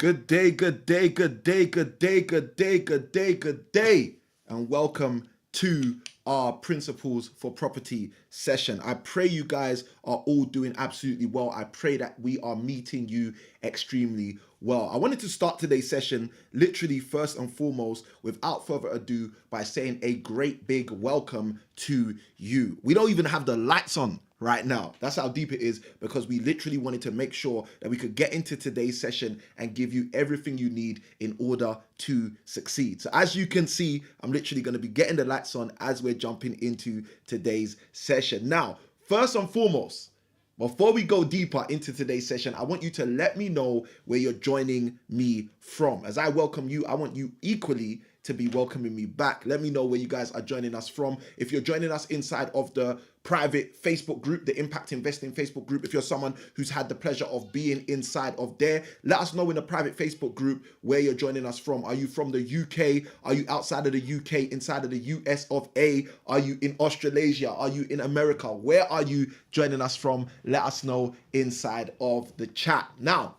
Good day, good day, good day, good day, good day, good day, good day, and welcome to our Principles for Property session. I pray you guys are all doing absolutely well. I pray that we are meeting you extremely well. I wanted to start today's session literally first and foremost, without further ado, by saying a great big welcome to you. We don't even have the lights on right now. That's how deep it is, because we literally wanted to make sure that we could get into today's session and give you everything you need in order to succeed. So as you can see, I'm literally going to be getting the lights on as we're jumping into today's session. Now, first and foremost, before we go deeper into today's session, I want you to let me know where you're joining me from. As I welcome you, I want you equally to be welcoming me back. Let me know where you guys are joining us from. If you're joining us inside of the private Facebook group, the Impact Investing Facebook group, if you're someone who's had the pleasure of being inside of there, let us know in the private Facebook group where you're joining us from. Are you from the UK? Are you outside of the UK, inside of the US of A? Are you in Australasia? Are you in America? Where are you joining us from? Let us know inside of the chat. Now,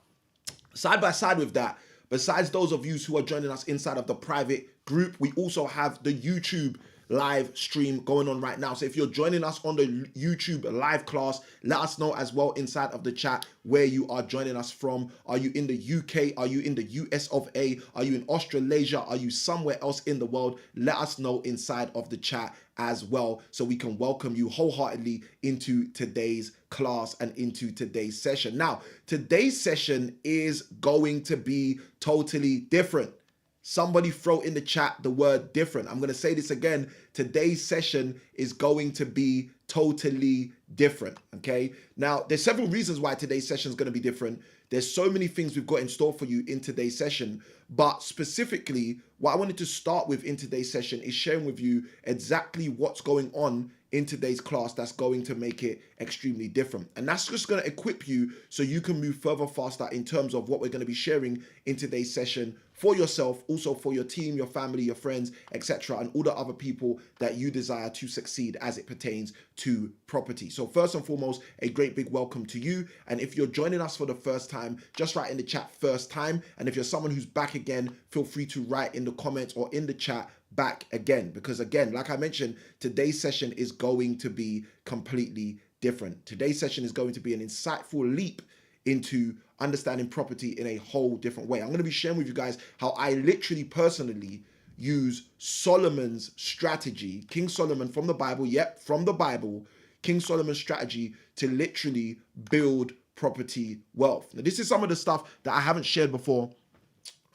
side by side with that, besides those of you who are joining us inside of the private group, we also have the YouTube live stream going on right now. So if you're joining us on the YouTube live class, let us know as well inside of the chat where you are joining us from. Are you in the UK? Are you in the US of A? Are you in Australasia? Are you somewhere else in the world? Let us know inside of the chat as well, so we can welcome you wholeheartedly into today's class and into today's session. Now, today's session is going to be totally different. Somebody throw in the chat the word different. I'm going to say this again. Today's session is going to be totally different. Okay. Now, there's several reasons why today's session is going to be different. There's so many things we've got in store for you in today's session, but specifically what I wanted to start with in today's session is sharing with you exactly what's going on in today's class that's going to make it extremely different. And that's just going to equip you so you can move further faster in terms of what we're going to be sharing in today's session for yourself, also for your team, your family, your friends, etc., and all the other people that you desire to succeed as it pertains to property. So first and foremost, a great big welcome to you. And if you're joining us for the first time, just write in the chat first time. And if you're someone who's back again, feel free to write in the comments or in the chat back again, because again, like I mentioned, today's session is going to be completely different. Today's session is going to be an insightful leap into understanding property in a whole different way. I'm going to be sharing with you guys how I literally personally use Solomon's strategy, King Solomon from the Bible, from the Bible, King Solomon's strategy to literally build property wealth. Now, this is some of the stuff that I haven't shared before.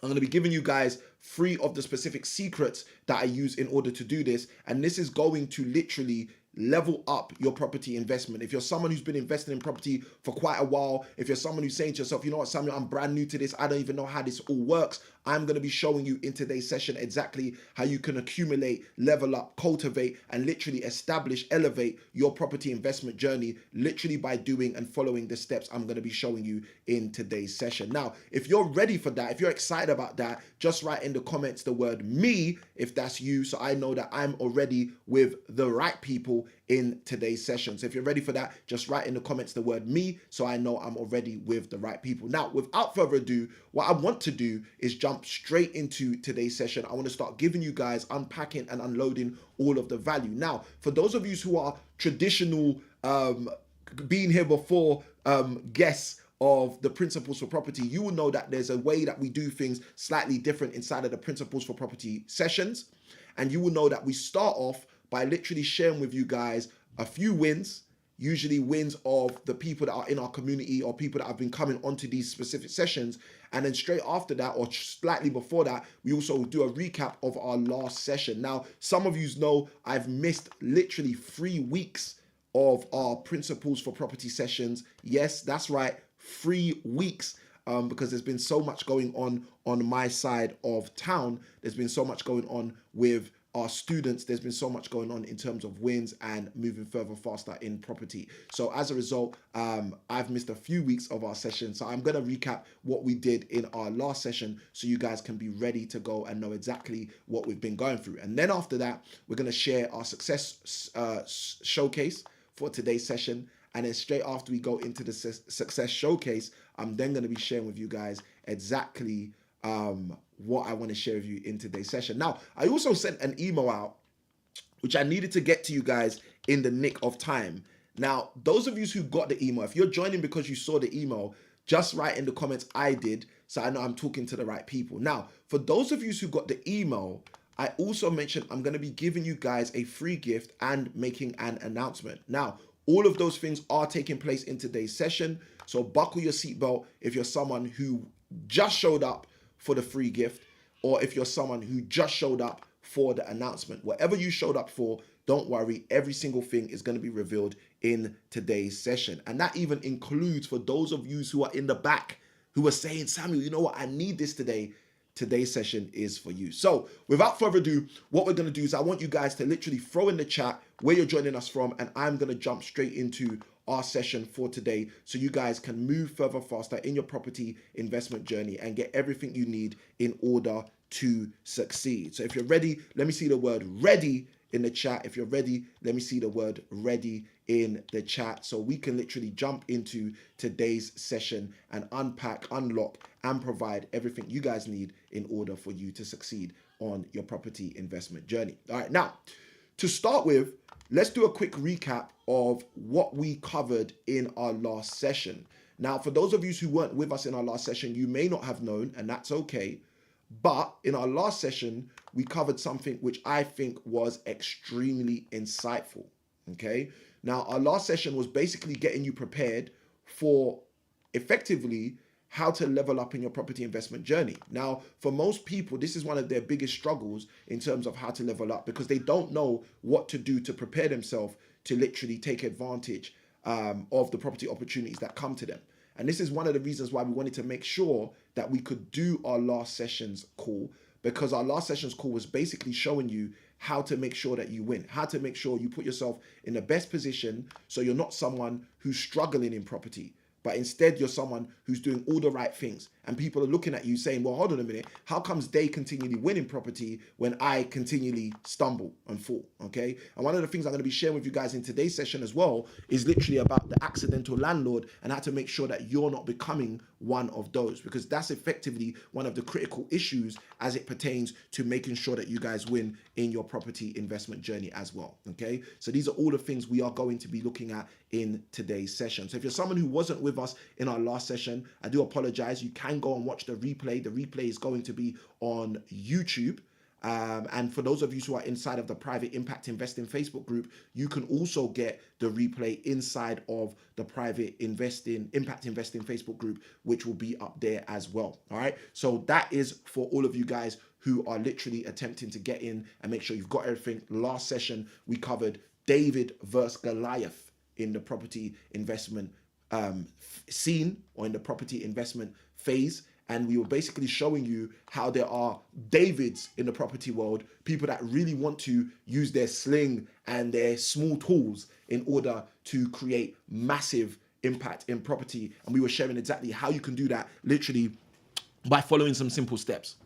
I'm going to be giving you guys 3 of the specific secrets that I use in order to do this. And this is going to literally level up your property investment. If you're someone who's been investing in property for quite a while, if you're someone who's saying to yourself, you know what, Samuel, I'm brand new to this, I don't even know how this all works, I'm going to be showing you in today's session exactly how you can accumulate, level up, cultivate, and literally establish, elevate your property investment journey, literally by doing and following the steps I'm going to be showing you in today's session. Now, if you're ready for that, if you're excited about that, just write in the comments the word me, if that's you, so I know that I'm already with the right people in today's session. So if you're ready for that, just write in the comments the word me, so I know I'm already with the right people. Now, without further ado, what I want to do is jump straight into today's session. I want to start giving you guys, unpacking and unloading all of the value. Now, for those of you who are traditional, being here before, guests of the Principles for Property, you will know that there's a way that we do things slightly different inside of the Principles for Property sessions. And you will know that we start off by literally sharing with you guys a few wins, usually wins of the people that are in our community or people that have been coming onto these specific sessions. And then straight after that, or slightly before that, we also do a recap of our last session. Now, some of you know I've missed literally 3 weeks of our Principles for Property sessions. Yes, that's right, 3 weeks. Because there's been so much going on my side of town. There's been so much going on with our students. There's been so much going on in terms of wins and moving further faster in property. So as a result, I've missed a few weeks of our session. So I'm going to recap what we did in our last session so you guys can be ready to go and know exactly what we've been going through. And then after that, we're going to share our success showcase for today's session. And then straight after we go into the success showcase, I'm then going to be sharing with you guys exactly what I want to share with you in today's session. Now, I also sent an email out, which I needed to get to you guys in the nick of time. Now, those of you who got the email, if you're joining because you saw the email, just write in the comments I did, so I know I'm talking to the right people. Now, for those of you who got the email, I also mentioned I'm going to be giving you guys a free gift and making an announcement. Now, all of those things are taking place in today's session, so buckle your seatbelt if you're someone who just showed up for the free gift, or if you're someone who just showed up for the announcement. Whatever you showed up for, don't worry, every single thing is going to be revealed in today's session. And that even includes for those of you who are in the back who are saying, Samuel, you know what, I need this today. Today's session is for you. So without further ado, what we're going to do is I want you guys to literally throw in the chat where you're joining us from, and I'm going to jump straight into our session for today so you guys can move further faster in your property investment journey and get everything you need in order to succeed. So if you're ready, let me see the word ready in the chat. If you're ready, let me see the word ready in the chat so we can literally jump into today's session and unpack, unlock, and provide everything you guys need in order for you to succeed on your property investment journey. All right, now to start with, let's do a quick recap of what we covered in our last session. Now, for those of you who weren't with us in our last session, you may not have known, and that's okay. But in our last session, we covered something which I think was extremely insightful. Okay. Now, our last session was basically getting you prepared for effectively how to level up in your property investment journey. Now, for most people, this is one of their biggest struggles in terms of how to level up because they don't know what to do to prepare themselves to literally take advantage of the property opportunities that come to them. And this is one of the reasons why we wanted to make sure that we could do our last session's call, because our last session's call was basically showing you how to make sure that you win, how to make sure you put yourself in the best position so you're not someone who's struggling in property, but instead you're someone who's doing all the right things. And people are looking at you saying, well, hold on a minute, how comes they continually win in property when I continually stumble and fall, okay? And one of the things I'm going to be sharing with you guys in today's session as well is literally about the accidental landlord and how to make sure that you're not becoming one of those, because that's effectively one of the critical issues as it pertains to making sure that you guys win in your property investment journey as well, okay? So these are all the things we are going to be looking at in today's session. So if you're someone who wasn't with us in our last session, I do apologize. You can go and watch the replay. The replay is going to be on YouTube. And for those of you who are inside of the private impact investing Facebook group, you can also get the replay inside of the private impact investing Facebook group, which will be up there as well. All right. So that is for all of you guys who are literally attempting to get in and make sure you've got everything. Last session, we covered David versus Goliath in the property investment scene, or in the property investment phase. And we were basically showing you how there are Davids in the property world, people that really want to use their sling and their small tools in order to create massive impact in property. And we were sharing exactly how you can do that literally by following some simple steps.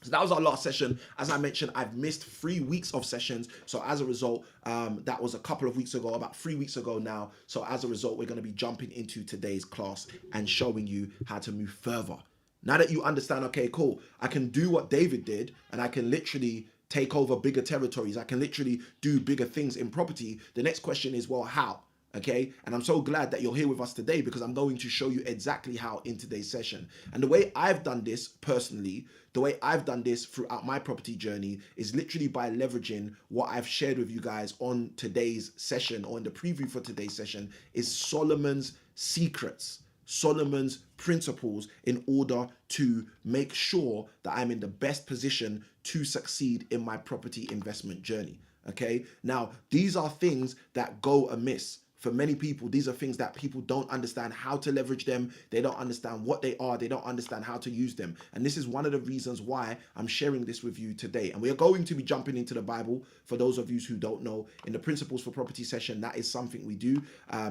So that was our last session. As I mentioned, I've missed 3 weeks of sessions. So as a result, that was a couple of weeks ago, about 3 weeks ago now. So as a result, we're going to be jumping into today's class and showing you how to move further. Now that you understand, okay, cool, I can do what David did and I can literally take over bigger territories. I can literally do bigger things in property. The next question is, well, how? Okay, and I'm so glad that you're here with us today because I'm going to show you exactly how in today's session. And the way I've done this personally, the way I've done this throughout my property journey is literally by leveraging what I've shared with you guys on today's session, or in the preview for today's session, is Solomon's secrets, Solomon's principles, in order to make sure that I'm in the best position to succeed in my property investment journey. Okay, now these are things that go amiss. For many people, these are things that people don't understand how to leverage them. They don't understand what they are. They don't understand how to use them. And this is one of the reasons why I'm sharing this with you today. And we are going to be jumping into the Bible. For those of you who don't know, in the Principles for Property session, that is something we do,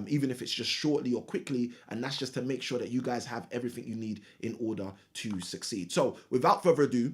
even if it's just shortly or quickly. And that's just to make sure that you guys have everything you need in order to succeed. So without further ado,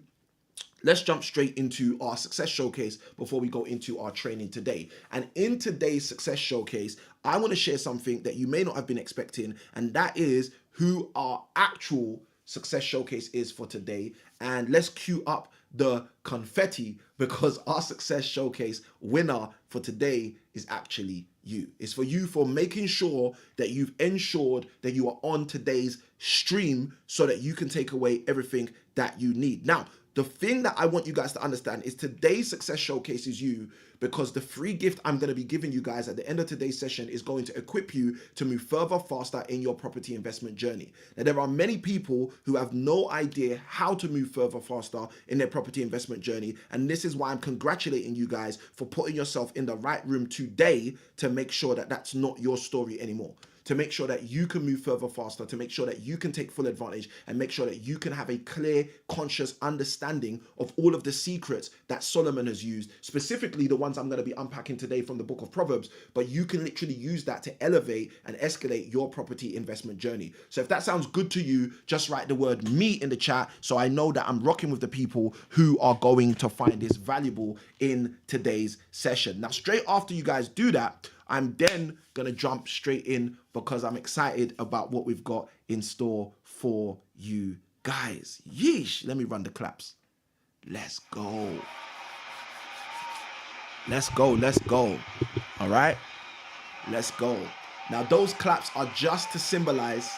let's jump straight into our success showcase before we go into our training today. And in today's success showcase, I want to share something that you may not have been expecting, and that is who our actual success showcase is for today. And let's cue up the confetti, because our success showcase winner for today is actually you. It's for you, for making sure that you've ensured that you are on today's stream so that you can take away everything that you need. Now, the thing that I want you guys to understand is today's success showcase is you, because the free gift I'm going to be giving you guys at the end of today's session is going to equip you to move further, faster in your property investment journey. Now, there are many people who have no idea how to move further, faster in their property investment journey. And this is why I'm congratulating you guys for putting yourself in the right room today to make sure that that's not your story anymore. To make sure that you can move further, faster, to make sure that you can take full advantage, and make sure that you can have a clear, conscious understanding of all of the secrets that Solomon has used, specifically the ones I'm going to be unpacking today from the book of Proverbs. But you can literally use that to elevate and escalate your property investment journey. So if that sounds good to you, just write the word me in the chat so I know that I'm rocking with the people who are going to find this valuable in today's session. Now, straight after you guys do that, I'm then going to jump straight in because I'm excited about what we've got in store for you guys. Yeesh. Let me run the claps. Let's go. Let's go. Let's go. All right. Let's go. Now, those claps are just to symbolize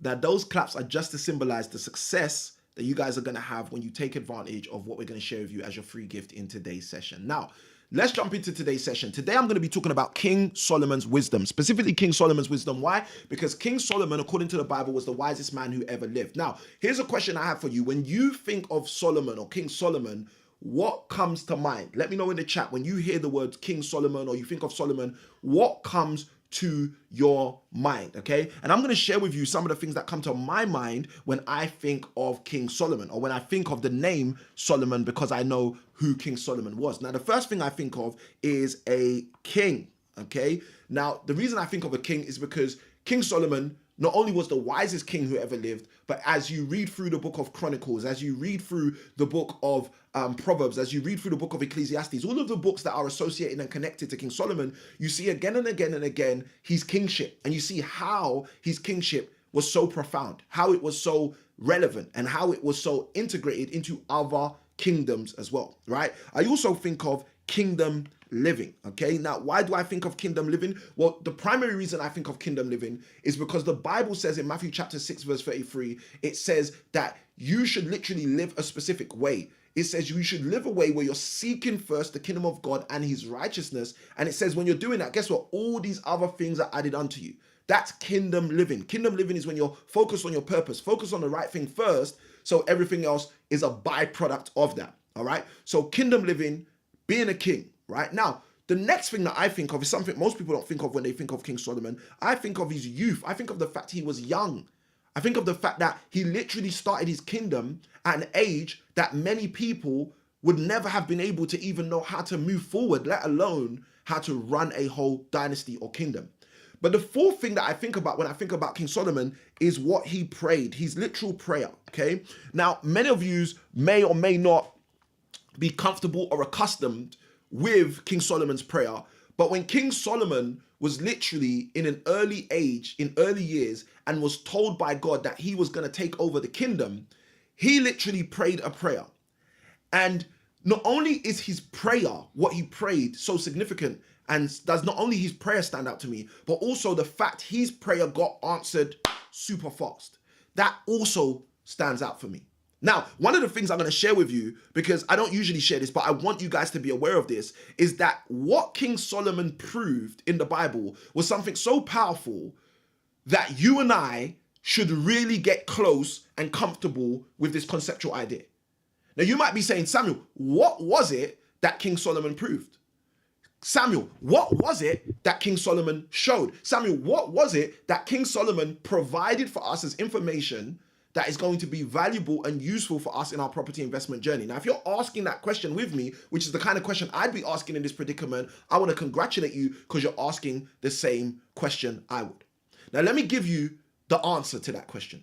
the success that you guys are going to have when you take advantage of what we're going to share with you as your free gift in today's session. Now, let's jump into today's session. Today, I'm going to be talking about King Solomon's wisdom, specifically King Solomon's wisdom. Why? Because King Solomon, according to the Bible, was the wisest man who ever lived. Now, here's a question I have for you. When you think of Solomon or King Solomon, what comes to mind? Let me know in the chat. When you hear the words King Solomon or you think of Solomon, what comes to your mind? Okay, and I'm going to share with you some of the things that come to my mind when I think of King Solomon, or when I think of the name Solomon, because I know who King Solomon was. Now, the first thing I think of is a king. Okay, now the reason I think of a king is because King Solomon not only was the wisest king who ever lived, but as you read through the book of Chronicles, as you read through the book of Proverbs, as you read through the book of Ecclesiastes, all of the books that are associated and connected to King Solomon, you see again and again and again his kingship. And you see how his kingship was so profound, how it was so relevant, and how it was so integrated into other kingdoms as well, right? I also think of kingdom living. Okay, now why do I think of kingdom living? Well, the primary reason I think of kingdom living is because the Bible says in Matthew chapter 6 verse 33, it says that you should literally live a specific way. It says you should live a way where you're seeking first the kingdom of God and his righteousness. And it says when you're doing that, guess what? All these other things are added unto you. That's kingdom living. Kingdom living is when you're focused on your purpose, focus on the right thing first, so everything else is a byproduct of that. All right, so kingdom living, being a king. Right now, the next thing that I think of is something most people don't think of when they think of King Solomon. I think of his youth. I think of the fact he was young. I think of the fact that he literally started his kingdom at an age that many people would never have been able to even know how to move forward, let alone how to run a whole dynasty or kingdom. But the fourth thing that I think about when I think about King Solomon is what he prayed, his literal prayer, okay? Now, many of you may or may not be comfortable or accustomed with King Solomon's prayer, but when King Solomon was literally in an early age, in early years, and was told by God that he was going to take over the kingdom, he literally prayed a prayer. And not only is his prayer, what he prayed, so significant, and does not only his prayer stand out to me, but also the fact his prayer got answered super fast. That also stands out for me. Now, one of the things I'm going to share with you, because I don't usually share this, but I want you guys to be aware of this, is that what King Solomon proved in the Bible was something so powerful that you and I should really get close and comfortable with this conceptual idea. Now, you might be saying, Samuel, what was it that King Solomon proved? Samuel, what was it that King Solomon showed? Samuel, what was it that King Solomon provided for us as information that is going to be valuable and useful for us in our property investment journey? Now, if you're asking that question with me, which is the kind of question I'd be asking in this predicament, I want to congratulate you because you're asking the same question I would. Now, let me give you the answer to that question.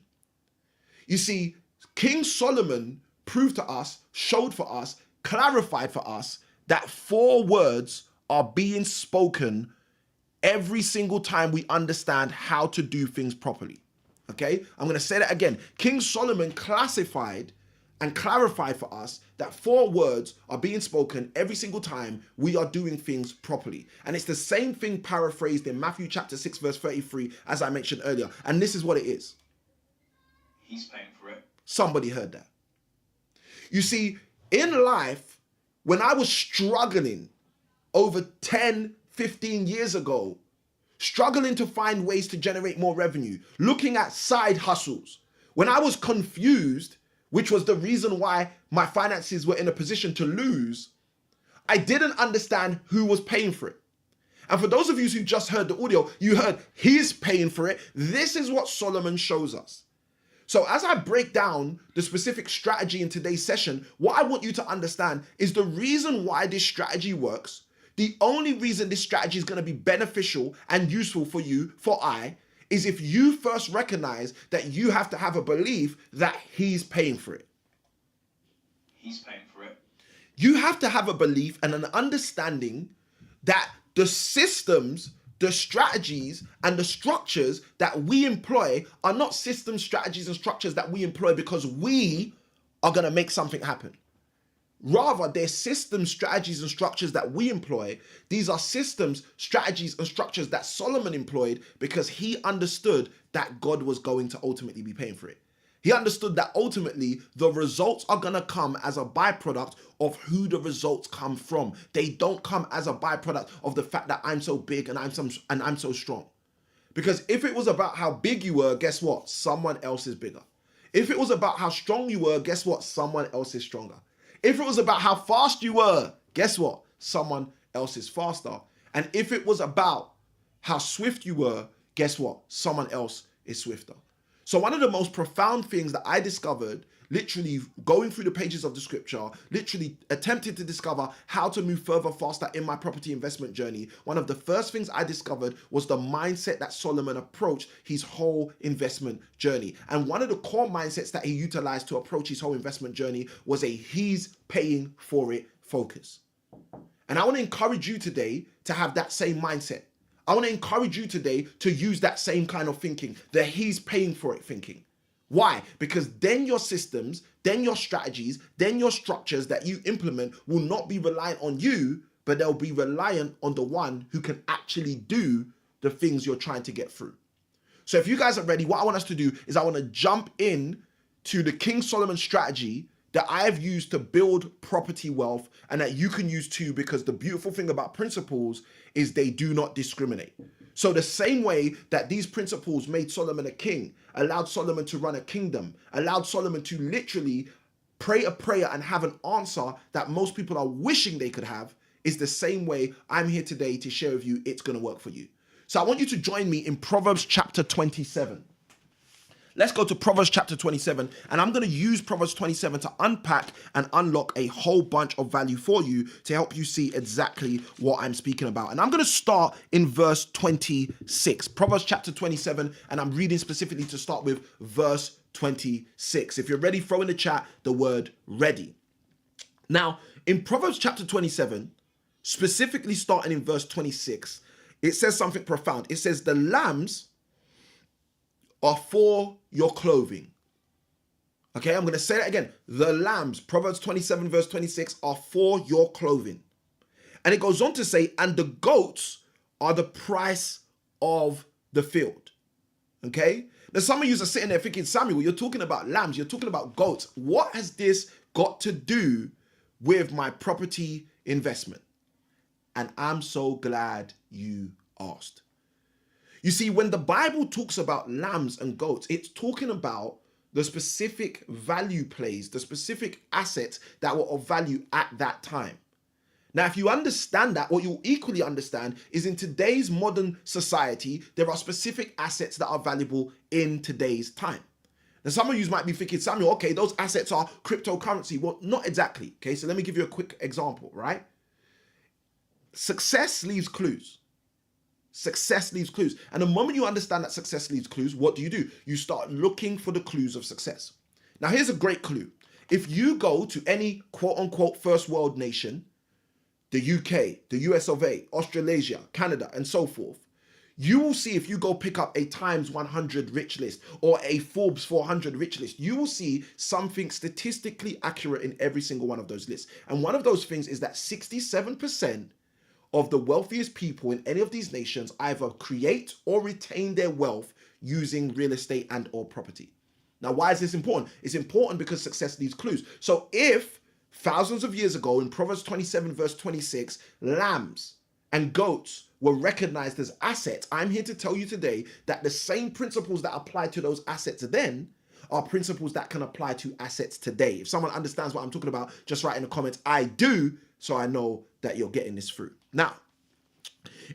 You see, King Solomon proved to us, showed for us, clarified for us that 4 words are being spoken every single time we understand how to do things properly. Okay, I'm going to say that again. King Solomon classified and clarified for us that 4 words are being spoken every single time we are doing things properly. And it's the same thing paraphrased in Matthew chapter 6 verse 33, as I mentioned earlier. And this is what it is. He's paying for it. Somebody heard that. You see, in life, when I was struggling over 10, 15 years ago, struggling to find ways to generate more revenue, looking at side hustles, when I was confused, which was the reason why my finances were in a position to lose, I didn't understand who was paying for it. And for those of you who just heard the audio, you heard he's paying for it. This is what Solomon shows us. So as I break down the specific strategy in today's session, what I want you to understand is the reason why this strategy works. The only reason this strategy is going to be beneficial and useful for you, is if you first recognize that you have to have a belief that he's paying for it. He's paying for it. You have to have a belief and an understanding that the systems, the strategies, and the structures that we employ are not systems, strategies, and structures that we employ because we are going to make something happen. Rather, they're systems, strategies, and structures that we employ. These are systems, strategies, and structures that Solomon employed because he understood that God was going to ultimately be paying for it. He understood that ultimately the results are going to come as a byproduct of who the results come from. They don't come as a byproduct of the fact that I'm so big and I'm so strong. Because if it was about how big you were, guess what? Someone else is bigger. If it was about how strong you were, guess what? Someone else is stronger. If it was about how fast you were, guess what? Someone else is faster. And if it was about how swift you were, guess what? Someone else is swifter. So one of the most profound things that I discovered, literally going through the pages of the scripture, literally attempting to discover how to move further, faster in my property investment journey, one of the first things I discovered was the mindset that Solomon approached his whole investment journey. And one of the core mindsets that he utilized to approach his whole investment journey was a he's paying for it focus. And I want to encourage you today to have that same mindset. I want to encourage you today to use that same kind of thinking, the he's paying for it thinking. Why? Because then your systems, then your strategies, then your structures that you implement will not be reliant on you, but they'll be reliant on the one who can actually do the things you're trying to get through. So if you guys are ready, what I want us to do is I want to jump in to the King Solomon strategy that I've used to build property wealth and that you can use too, because the beautiful thing about principles is they do not discriminate. So the same way that these principles made Solomon a king, allowed Solomon to run a kingdom, allowed Solomon to literally pray a prayer and have an answer that most people are wishing they could have, is the same way I'm here today to share with you it's going to work for you. So I want you to join me in Proverbs chapter 27. Let's go to Proverbs chapter 27, and I'm going to use Proverbs 27 to unpack and unlock a whole bunch of value for you to help you see exactly what I'm speaking about. And I'm going to start in verse 26. Proverbs chapter 27, and I'm reading specifically to start with verse 26. If you're ready, throw in the chat the word ready. Now, in Proverbs chapter 27, specifically starting in verse 26, it says something profound. It says, the lambs are for your clothing. Okay, I'm going to say that again. The lambs, Proverbs 27 verse 26, are for your clothing. And it goes on to say, and the goats are the price of the field. Okay, now some of you are sitting there thinking, Samuel, you're talking about lambs, you're talking about goats. What has this got to do with my property investment? And I'm so glad you asked. You see, when the Bible talks about lambs and goats, it's talking about the specific value plays, the specific assets that were of value at that time. Now, if you understand that, what you'll equally understand is in today's modern society, there are specific assets that are valuable in today's time. Now, some of you might be thinking, Samuel, okay, those assets are cryptocurrency. Well, not exactly. Okay, so let me give you a quick example, right? Success leaves clues. Success leaves clues. And the moment you understand that success leaves clues, what do? You start looking for the clues of success. Now, here's a great clue. If you go to any quote unquote first world nation, the UK, the US of A, Australasia, Canada, and so forth, You will see, if you go pick up a Times 100 rich list or a Forbes 400 rich list, you will see something statistically accurate in every single one of those lists. And one of those things is that 67% of the wealthiest people in any of these nations either create or retain their wealth using real estate and or property. Now, why is this important? It's important because success leaves clues. So if thousands of years ago in Proverbs 27 verse 26, lambs and goats were recognized as assets, I'm here to tell you today that the same principles that apply to those assets then are principles that can apply to assets today. If someone understands what I'm talking about, just write in the comments, I do, so I know that you're getting this through. Now,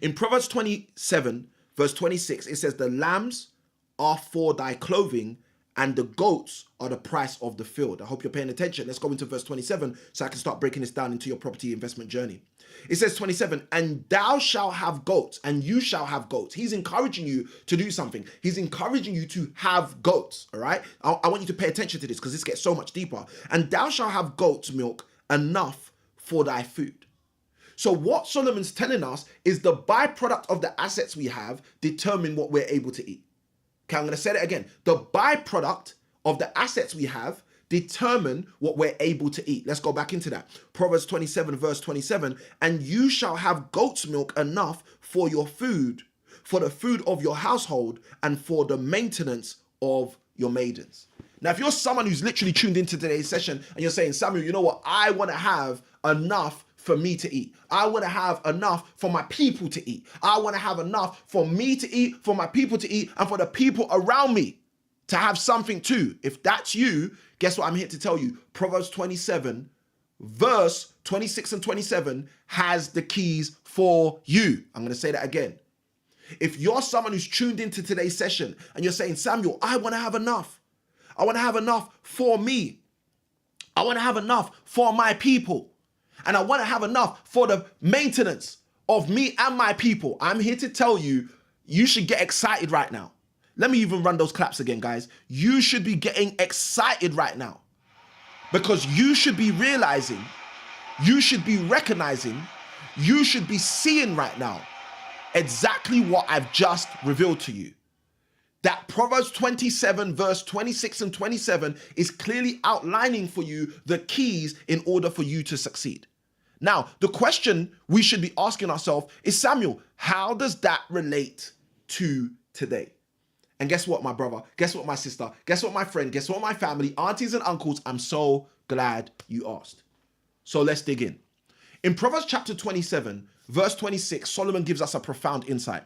in Proverbs 27 verse 26, it says, the lambs are for thy clothing and the goats are the price of the field. I hope you're paying attention. Let's go into verse 27 so I can start breaking this down into your property investment journey. It says 27, and thou shalt have goats, and you shall have goats. He's encouraging you to do something. He's encouraging you to have goats, all right? I want you to pay attention to this because this gets so much deeper. And thou shalt have goats' milk enough for thy food. So what Solomon's telling us is the byproduct of the assets we have determine what we're able to eat. Okay, I'm going to say that again. The byproduct of the assets we have determine what we're able to eat. Let's go back into that. Proverbs 27 verse 27, and you shall have goat's milk enough for your food, for the food of your household, and for the maintenance of your maidens. Now, if you're someone who's literally tuned into today's session and you're saying, Samuel, you know what? I want to have enough for me to eat. I want to have enough for my people to eat. I want to have enough for me to eat, for my people to eat, and for the people around me to have something too. If that's you, guess what I'm here to tell you? Proverbs 27, verse 26 and 27 has the keys for you. I'm going to say that again. If you're someone who's tuned into today's session and you're saying, Samuel, I want to have enough. I want to have enough for me. I want to have enough for my people. And I want to have enough for the maintenance of me and my people. I'm here to tell you, you should get excited right now. Let me even run those claps again, guys. You should be getting excited right now because you should be realizing, you should be recognizing, you should be seeing right now exactly what I've just revealed to you. That Proverbs 27 verse 26 and 27 is clearly outlining for you the keys in order for you to succeed. Now, the question we should be asking ourselves is, Samuel, how does that relate to today? And guess what, my brother? Guess what, my sister? Guess what, my friend? Guess what, my family, aunties and uncles? I'm so glad you asked. So let's dig in. In Proverbs chapter 27, verse 26, Solomon gives us a profound insight.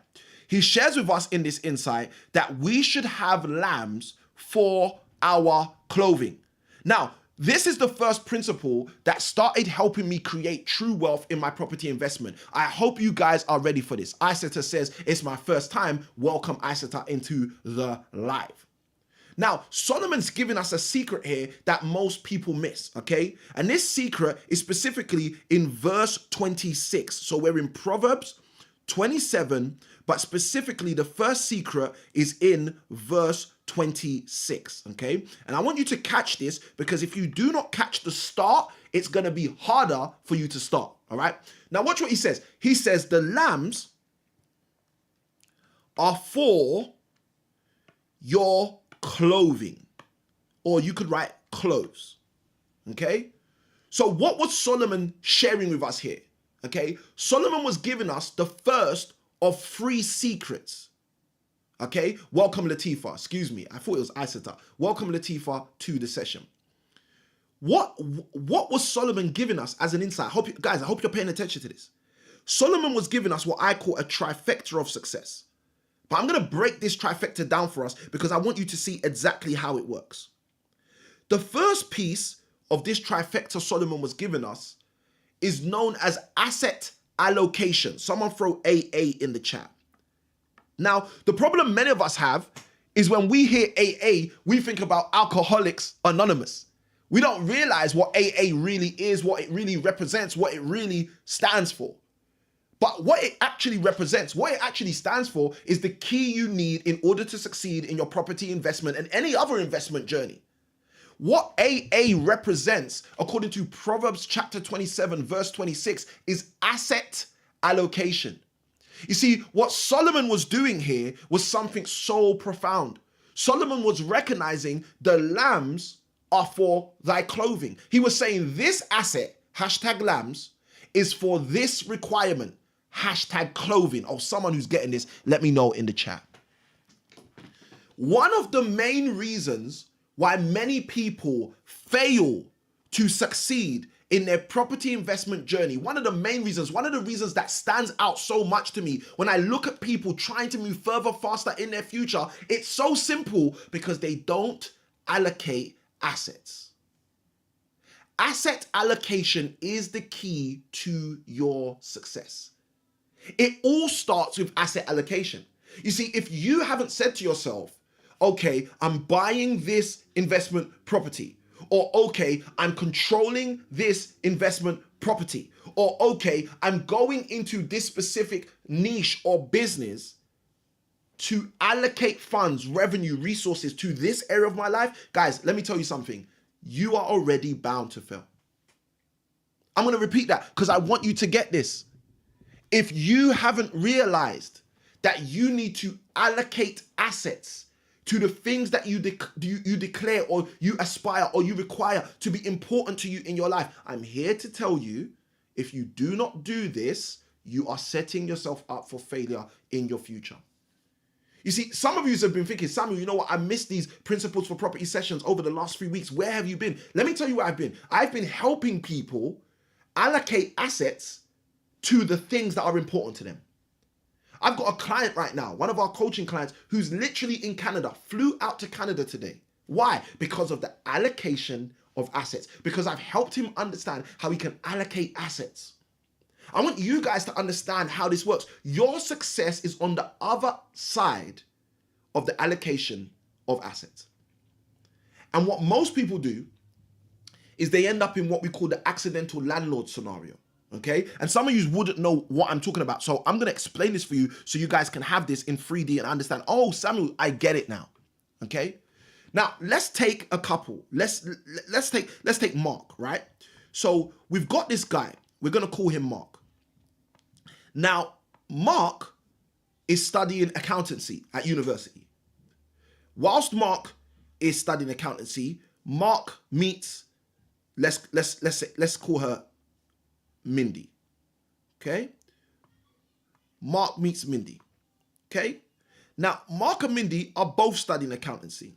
He shares with us in this insight that we should have lambs for our clothing. Now, this is the first principle that started helping me create true wealth in my property investment. I hope you guys are ready for this. Isata says, it's my first time. Welcome, Isata, into the live. Now, Solomon's giving us a secret here that most people miss, okay? And this secret is specifically in verse 26. So we're in Proverbs 27, but specifically the first secret is in verse 26, okay? And I want you to catch this because if you do not catch the start, it's going to be harder for you to start, all right? Now watch what he says. He says the lambs are for your clothing, or you could write clothes, okay? So what was Solomon sharing with us here? Okay, Solomon was giving us the first of 3 secrets. Okay, welcome Latifa. Excuse me, I thought it was Isata. Welcome Latifa to the session. What was Solomon giving us as an insight? I hope you're paying attention to this. Solomon was giving us what I call a trifecta of success. But I'm going to break this trifecta down for us because I want you to see exactly how it works. The first piece of this trifecta Solomon was giving us is known as asset allocation. Someone throw AA in the chat. Now, the problem many of us have is when we hear AA, we think about Alcoholics Anonymous. We don't realize what AA really is, what it really represents, what it really stands for. But what it actually represents, what it actually stands for is the key you need in order to succeed in your property investment and any other investment journey. What AA represents, according to Proverbs chapter 27, verse 26, is asset allocation. You see, what Solomon was doing here was something so profound. Solomon was recognizing the lambs are for thy clothing. He was saying this asset, hashtag lambs, is for this requirement, hashtag clothing. Oh, someone who's getting this, let me know in the chat. One of the main reasons why many people fail to succeed in their property investment journey, one of the reasons that stands out so much to me when I look at people trying to move further, faster in their future, it's so simple because they don't allocate assets. Asset allocation is the key to your success. It all starts with asset allocation. You see, if you haven't said to yourself, okay, I'm buying this investment property, or okay, I'm controlling this investment property, or okay, I'm going into this specific niche or business to allocate funds, revenue, resources to this area of my life, guys, let me tell you something. You are already bound to fail. I'm going to repeat that because I want you to get this. If you haven't realized that you need to allocate assets to the things that you declare or you aspire or you require to be important to you in your life, I'm here to tell you, if you do not do this, you are setting yourself up for failure in your future. You see, some of you have been thinking, Samuel, you know what? I missed these principles for property sessions over the last 3 weeks. Where have you been? Let me tell you where I've been. I've been helping people allocate assets to the things that are important to them. I've got a client right now, one of our coaching clients, who's literally in Canada, flew out to Canada today. Why? Because of the allocation of assets. Because I've helped him understand how he can allocate assets. I want you guys to understand how this works. Your success is on the other side of the allocation of assets. And what most people do is they end up in what we call the accidental landlord scenario. Okay, and some of you wouldn't know what I'm talking about, so I'm going to explain this for you so you guys can have this in 3D and understand. Oh, Samuel, I get it now. Okay, now let's take a couple. Let's take Mark, right? So we've got this guy. We're going to call him Mark. Now, Mark is studying accountancy at university. Whilst Mark is studying accountancy, Mark meets let's call her Mindy. Okay? Mark meets Mindy. Okay? Now, Mark and Mindy are both studying accountancy.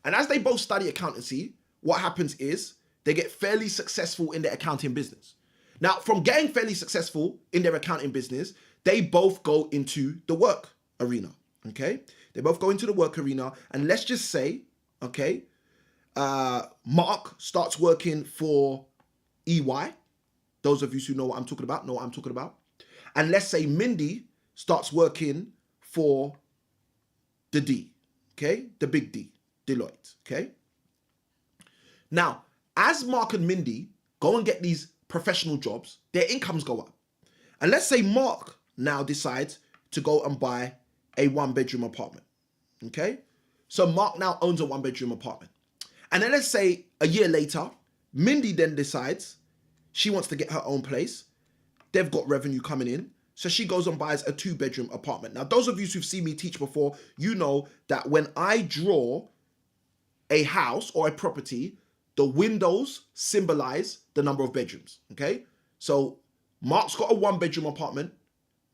And as they both study accountancy, what happens is they get fairly successful in their accounting business. Now, from getting fairly successful in their accounting business, they both go into the work arena. Okay? They both go into the work arena. And let's just say, okay, Mark starts working for EY. Those of you who know what I'm talking about, know what I'm talking about. And let's say Mindy starts working for the D, okay? The big D, Deloitte, okay? Now, as Mark and Mindy go and get these professional jobs, their incomes go up. And let's say Mark now decides to go and buy a 1-bedroom apartment, okay? So Mark now owns a 1-bedroom apartment. And then let's say a year later, Mindy then decides she wants to get her own place. They've got revenue coming in. So she goes and buys a 2-bedroom apartment. Now, those of you who've seen me teach before, you know that when I draw a house or a property, the windows symbolize the number of bedrooms, okay? So Mark's got a 1-bedroom apartment.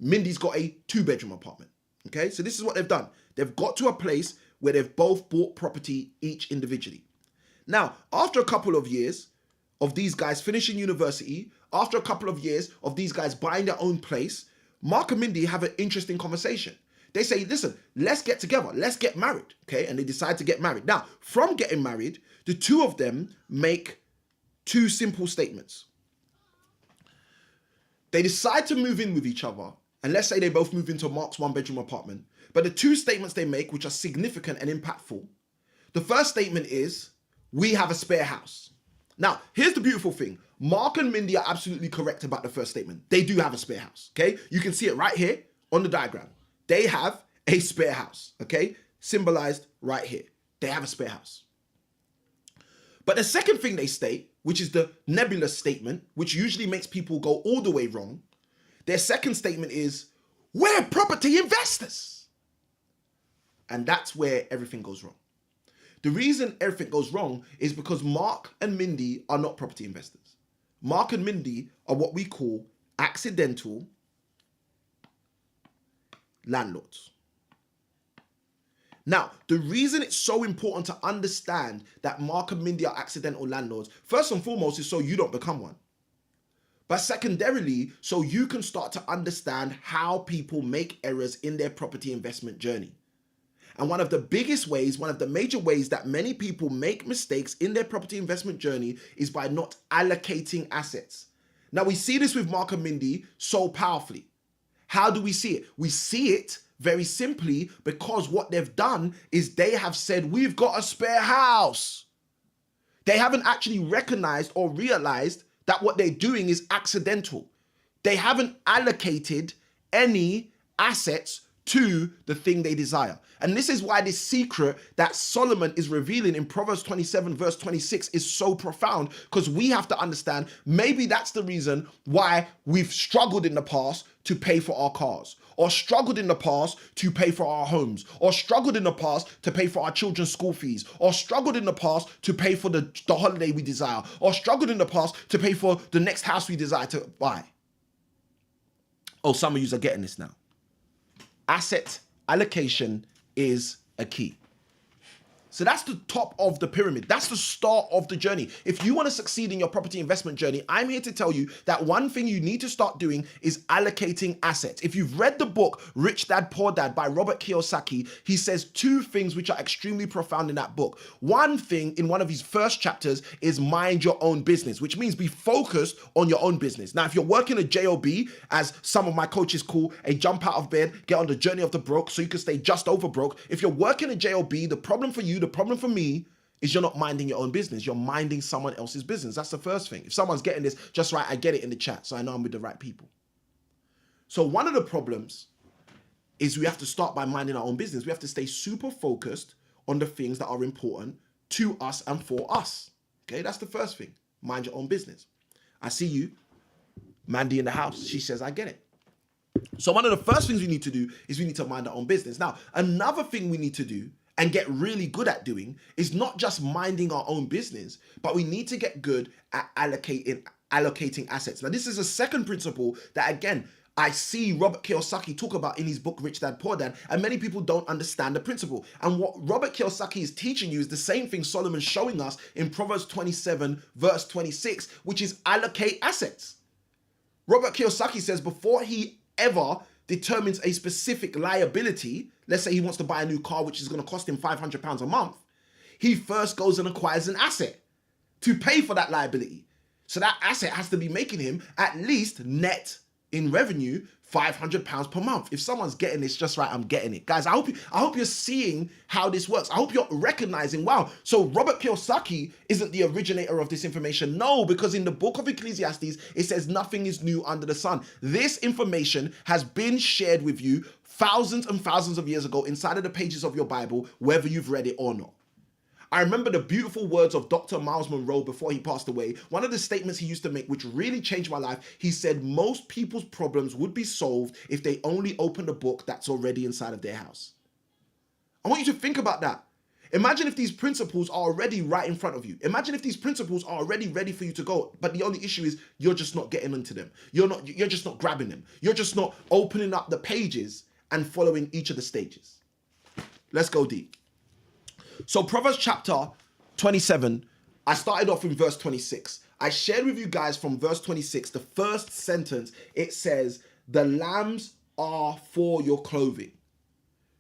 Mindy's got a 2-bedroom apartment, okay? So this is what they've done. They've got to a place where they've both bought property each individually. Now, after a couple of years of these guys finishing university, after a couple of years of these guys buying their own place, Mark and Mindy have an interesting conversation. They say, listen, let's get together. Let's get married, okay? And they decide to get married. Now, from getting married, the two of them make 2 simple statements. They decide to move in with each other, and let's say they both move into Mark's 1-bedroom apartment. But the 2 statements they make, which are significant and impactful, the first statement is, we have a spare house. Now, here's the beautiful thing. Mark and Mindy are absolutely correct about the first statement. They do have a spare house, okay? You can see it right here on the diagram. They have a spare house, okay? Symbolized right here. They have a spare house. But the second thing they state, which is the nebulous statement, which usually makes people go all the way wrong, their second statement is, We're property investors. And that's where everything goes wrong. The reason everything goes wrong is because Mark and Mindy are not property investors. Mark and Mindy are what we call accidental landlords. Now, the reason it's so important to understand that Mark and Mindy are accidental landlords, first and foremost, is so you don't become one. But secondarily, so you can start to understand how people make errors in their property investment journey. And one of the biggest ways, one of the major ways that many people make mistakes in their property investment journey is by not allocating assets. Now, we see this with Mark and Mindy so powerfully. How do we see it? We see it very simply because what they've done is they have said, we've got a spare house. They haven't actually recognized or realized that what they're doing is accidental. They haven't allocated any assets to the thing they desire. And this is why this secret that Solomon is revealing in Proverbs 27 verse 26 is so profound, because we have to understand maybe that's the reason why we've struggled in the past to pay for our cars, or struggled in the past to pay for our homes, or struggled in the past to pay for our children's school fees, or struggled in the past to pay for the holiday we desire, or struggled in the past to pay for the next house we desire to buy. Oh, some of you are getting this now. Asset allocation is a key. So that's the top of the pyramid. That's the start of the journey. If you want to succeed in your property investment journey, I'm here to tell you that one thing you need to start doing is allocating assets. If you've read the book, Rich Dad, Poor Dad by Robert Kiyosaki, he says two things which are extremely profound in that book. One thing in one of his first chapters is mind your own business, which means be focused on your own business. Now, if you're working a job, as some of my coaches call a jump out of bed, get on the journey of the broke so you can stay just over broke. If you're working a job, the problem for you, the problem for me is you're not minding your own business. You're minding someone else's business. That's the first thing. If someone's getting this just right, I get it in the chat, so I know I'm with the right people. So one of the problems is we have to start by minding our own business. We have to stay super focused on the things that are important to us and for us. Okay, that's the first thing. Mind your own business. I see you, Mandy in the house. She says, I get it. So one of the first things we need to do is we need to mind our own business. Now, another thing we need to do and get really good at doing is not just minding our own business, but we need to get good at allocating assets. Now, this is a second principle that, again, I see Robert Kiyosaki talk about in his book, Rich Dad, Poor Dad, and many people don't understand the principle. And what Robert Kiyosaki is teaching you is the same thing Solomon's showing us in Proverbs 27, verse 26, which is allocate assets. Robert Kiyosaki says before he ever determines a specific liability, let's say he wants to buy a new car, which is going to cost him £500 a month, he first goes and acquires an asset to pay for that liability. So that asset has to be making him at least net in revenue £500 per month. If someone's getting this just right, I'm getting it. Guys, I hope you're seeing how this works. I hope you're recognizing, wow, so Robert Kiyosaki isn't the originator of this information. No, because in the book of Ecclesiastes, it says nothing is new under the sun. This information has been shared with you thousands and thousands of years ago inside of the pages of your Bible, whether you've read it or not. I remember the beautiful words of Dr. Miles Monroe before he passed away. One of the statements he used to make, which really changed my life, he said, most people's problems would be solved if they only opened a book that's already inside of their house. I want you to think about that. Imagine if these principles are already right in front of you. Imagine if these principles are already ready for you to go, but the only issue is you're just not getting into them. You're just not grabbing them. You're just not opening up the pages and following each of the stages. Let's go deep. So Proverbs chapter 27, I started off in verse 26. I shared with you guys from verse 26, the first sentence, it says, the lambs are for your clothing.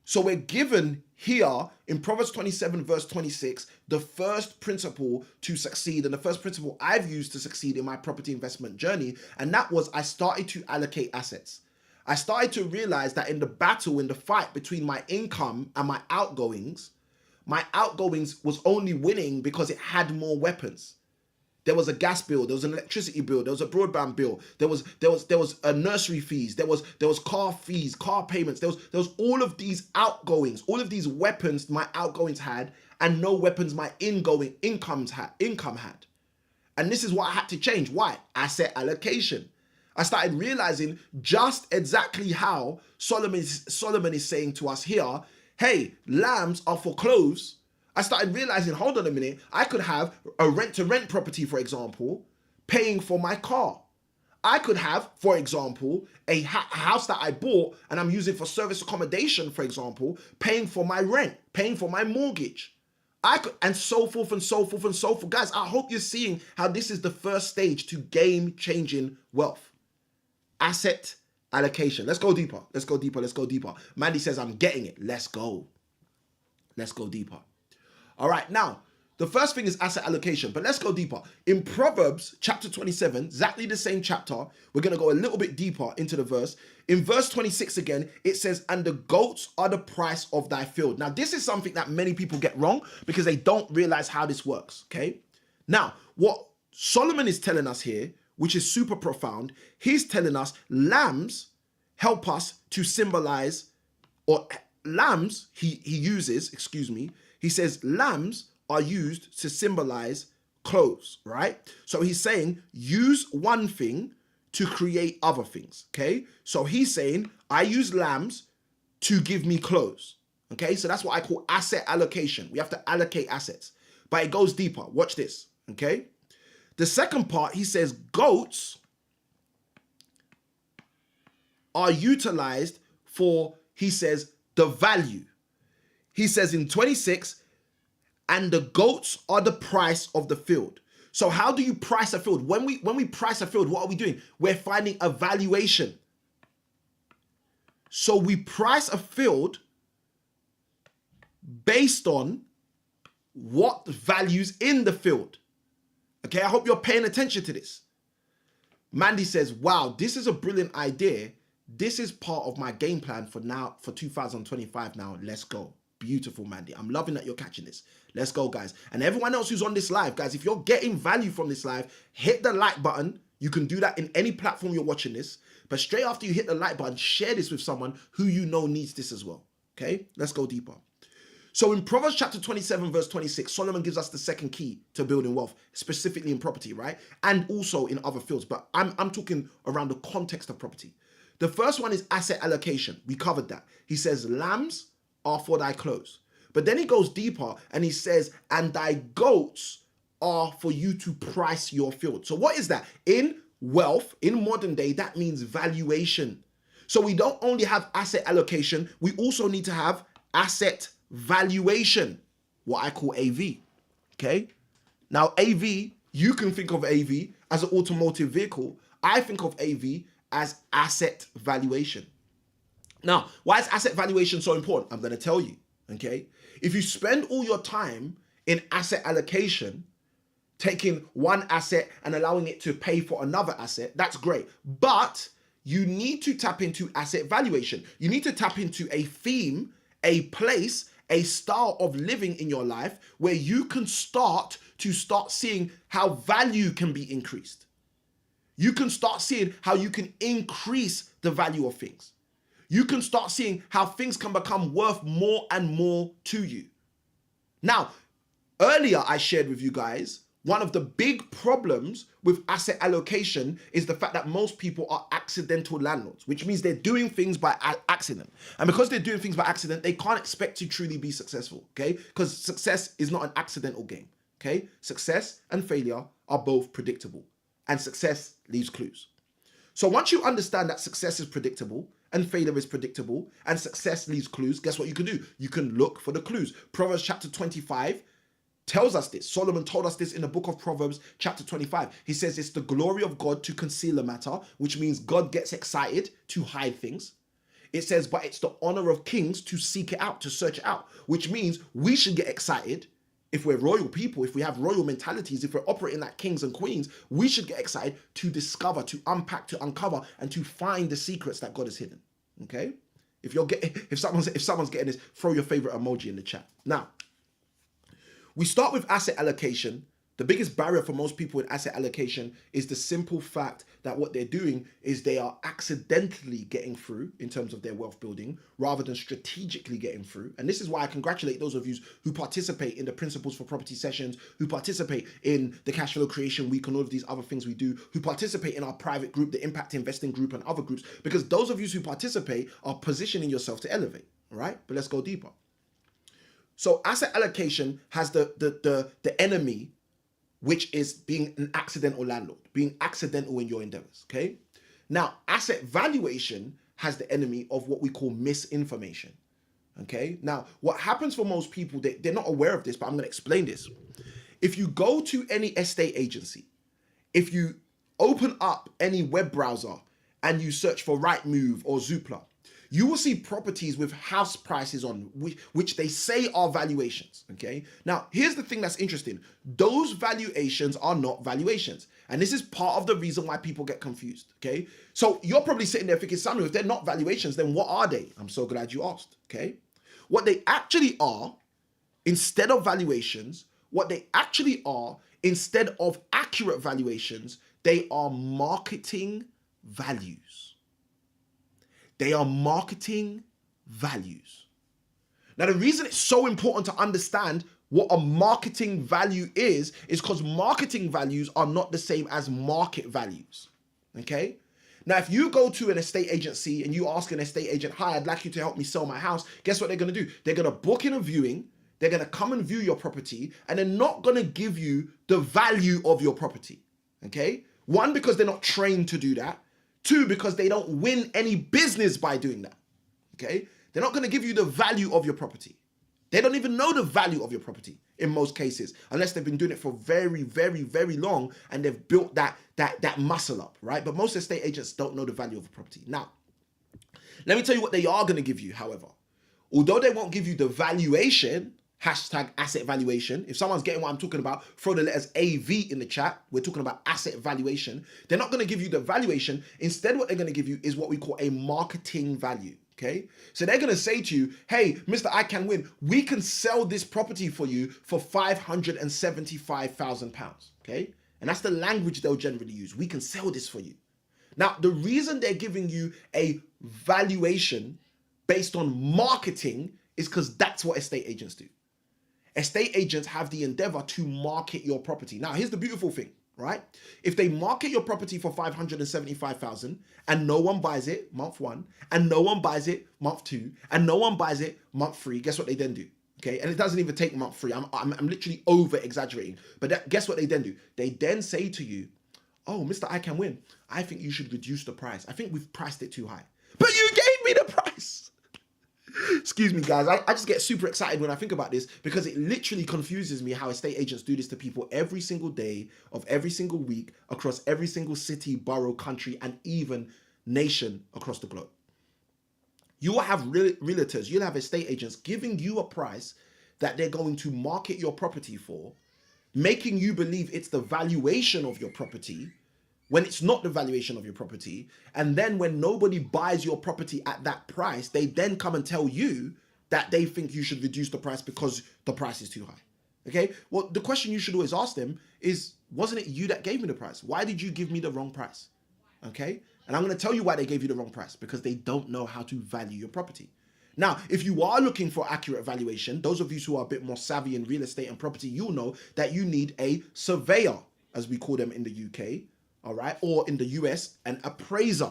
So we're given here in Proverbs 27, verse 26, the first principle to succeed, and the first principle I've used to succeed in my property investment journey, and that was I started to allocate assets. I started to realize that in the battle, in the fight between my income and my outgoings was only winning because it had more weapons. There was a gas bill, there was an electricity bill, there was a broadband bill, there was a nursery fees, there was car fees, car payments, there was all of these outgoings, all of these weapons my outgoings had, and no weapons my income had. And this is what I had to change. Why? Asset allocation. I started realizing just exactly how Solomon is saying to us here, hey, lambs are for clothes. I started realizing, hold on a minute, I could have a rent-to-rent property, for example, paying for my car. I could have, for example, a house that I bought and I'm using for service accommodation, for example, paying for my rent, paying for my mortgage. I could, and so forth and so forth and so forth. Guys, I hope you're seeing how this is the first stage to game-changing wealth. Asset allocation. Let's go deeper. Let's go deeper. Let's go deeper. Mandy says, I'm getting it. Let's go. Let's go deeper. All right, now, the first thing is asset allocation, but let's go deeper. In Proverbs chapter 27, exactly the same chapter, we're going to go a little bit deeper into the verse. In verse 26 again, it says, and the goats are the price of thy field. Now, this is something that many people get wrong because they don't realize how this works, okay? Now, what Solomon is telling us here, which is super profound, he's telling us lambs help us to symbolize, or lambs, he says lambs are used to symbolize clothes, right? So he's saying use one thing to create other things, okay? So he's saying I use lambs to give me clothes, okay? So that's what I call asset allocation. We have to allocate assets, but it goes deeper. Watch this, okay? The second part, he says goats are utilized for, he says, the value. He says in 26, and the goats are the price of the field. So how do you price a field? When we price a field, what are we doing? We're finding a valuation. So we price a field based on what values in the field. Okay, I hope you're paying attention to this. Mandy says, wow, this is a brilliant idea. This is part of my game plan for 2025 now. Let's go. Beautiful, Mandy. I'm loving that you're catching this. Let's go, guys. And everyone else who's on this live, guys, if you're getting value from this live, hit the like button. You can do that in any platform you're watching this. But straight after you hit the like button, share this with someone who you know needs this as well. Okay, let's go deeper. So in Proverbs chapter 27, verse 26, Solomon gives us the second key to building wealth, specifically in property, right? And also in other fields, but I'm talking around the context of property. The first one is asset allocation. We covered that. He says, lambs are for thy clothes. But then he goes deeper and he says, and thy goats are for you to price your field. So what is that? In wealth, in modern day, that means valuation. So we don't only have asset allocation, we also need to have asset valuation, what I call AV, okay? Now AV, you can think of AV as an automotive vehicle. I think of AV as asset valuation. Now, why is asset valuation so important? I'm going to tell you, okay? If you spend all your time in asset allocation, taking one asset and allowing it to pay for another asset, that's great. But you need to tap into asset valuation. You need to tap into a theme, a place, a style of living in your life where you can start seeing how value can be increased. You can start seeing how you can increase the value of things. You can start seeing how things can become worth more and more to you. Now, earlier I shared with you guys, one of the big problems with asset allocation is the fact that most people are accidental landlords, which means they're doing things by accident. And because they're doing things by accident, they can't expect to truly be successful, okay? Because success is not an accidental game, okay? Success and failure are both predictable, and success leaves clues. So once you understand that success is predictable and failure is predictable and success leaves clues, guess what you can do? You can look for the clues. Proverbs chapter 25 tells us this. Solomon told us this in the book of Proverbs chapter 25. He says it's the glory of God to conceal a matter, which means God gets excited to hide things. It says, but it's the honor of kings to seek it out, to search it out, which means we should get excited. If we're royal people, if we have royal mentalities, if we're operating like kings and queens, we should get excited to discover, to unpack, to uncover, and to find the secrets that God has hidden. Okay? If someone's getting this, throw your favorite emoji in the chat. Now, we start with asset allocation, The biggest barrier for most people with asset allocation is the simple fact that what they're doing is they are accidentally getting through in terms of their wealth building rather than strategically getting through. And this is why I congratulate those of you who participate in the Principles for Property sessions, who participate in the Cash Flow Creation Week and all of these other things we do, who participate in our private group, the Impact Investing group and other groups, because those of you who participate are positioning yourself to elevate, all right? But let's go deeper. So asset allocation has the enemy, which is being an accidental landlord, being accidental in your endeavors, okay? Now, asset valuation has the enemy of what we call misinformation, okay? Now, what happens for most people, they're not aware of this, but I'm gonna explain this. If you go to any estate agency, if you open up any web browser and you search for Rightmove or Zoopla, you will see properties with house prices on which they say are valuations, okay? Now, here's the thing that's interesting. Those valuations are not valuations. And this is part of the reason why people get confused, okay? So you're probably sitting there thinking, Samuel, if they're not valuations, then what are they? I'm so glad you asked, okay? What they actually are, instead of valuations, what they actually are, instead of accurate valuations, they are marketing values. They are marketing values. Now, the reason it's so important to understand what a marketing value is because marketing values are not the same as market values, okay? Now, if you go to an estate agency and you ask an estate agent, hi, I'd like you to help me sell my house, guess what they're gonna do? They're gonna book in a viewing, they're gonna come and view your property, and they're not gonna give you the value of your property, okay? One, because they're not trained to do that. Two, because they don't win any business by doing that, okay? They're not gonna give you the value of your property. They don't even know the value of your property in most cases, unless they've been doing it for very, very, very long and they've built that muscle up, right? But most estate agents don't know the value of a property. Now, let me tell you what they are gonna give you, however. Although they won't give you the valuation, hashtag asset valuation. If someone's getting what I'm talking about, throw the letters AV in the chat. We're talking about asset valuation. They're not going to give you the valuation. Instead, what they're going to give you is what we call a marketing value, okay? So they're going to say to you, hey, Mr. I Can Win, we can sell this property for you for £575,000, okay? And that's the language they'll generally use. We can sell this for you. Now, the reason they're giving you a valuation based on marketing is because that's what estate agents do. Estate agents have the endeavor to market your property. Now, here's the beautiful thing, right? If they market your property for 575,000 and no one buys it month one, and no one buys it month two, and no one buys it month three, guess what they then do? Okay, and it doesn't even take month three. I'm literally over exaggerating, but guess what they then do? They then say to you, oh, Mr. I Can Win, I think you should reduce the price. I think we've priced it too high. But you gave me the price. Excuse me, guys. I just get super excited when I think about this because it literally confuses me how estate agents do this to people every single day of every single week across every single city, borough, country, and even nation across the globe. You will have realtors, you'll have estate agents giving you a price that they're going to market your property for, making you believe it's the valuation of your property when it's not the valuation of your property. And then when nobody buys your property at that price, they then come and tell you that they think you should reduce the price because the price is too high. Okay? Well, the question you should always ask them is, wasn't it you that gave me the price? Why did you give me the wrong price? Okay? And I'm going to tell you why they gave you the wrong price, because they don't know how to value your property. Now, if you are looking for accurate valuation, those of you who are a bit more savvy in real estate and property, you'll know that you need a surveyor, as we call them in the UK, all right, or in the US, an appraiser.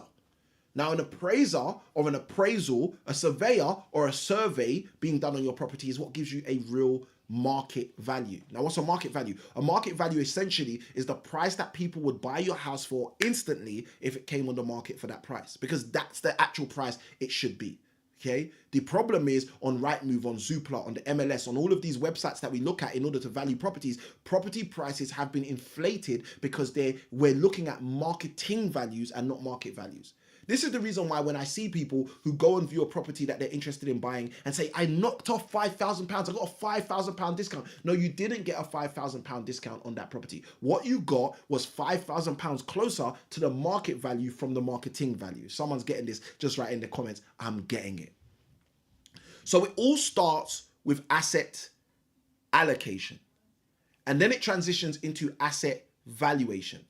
Now, an appraiser or an appraisal, a surveyor or a survey being done on your property is what gives you a real market value. Now, what's a market value? A market value essentially is the price that people would buy your house for instantly if it came on the market for that price, because that's the actual price it should be. Okay. The problem is on Rightmove, on Zoopla, on the MLS, on all of these websites that we look at in order to value properties, property prices have been inflated because we're looking at marketing values and not market values. This is the reason why when I see people who go and view a property that they're interested in buying and say, I knocked off £5,000, I got a £5,000 discount. No, you didn't get a £5,000 discount on that property. What you got was £5,000 closer to the market value from the marketing value. Someone's getting this, just write in the comments, I'm getting it. So it all starts with asset allocation. And then it transitions into asset valuation.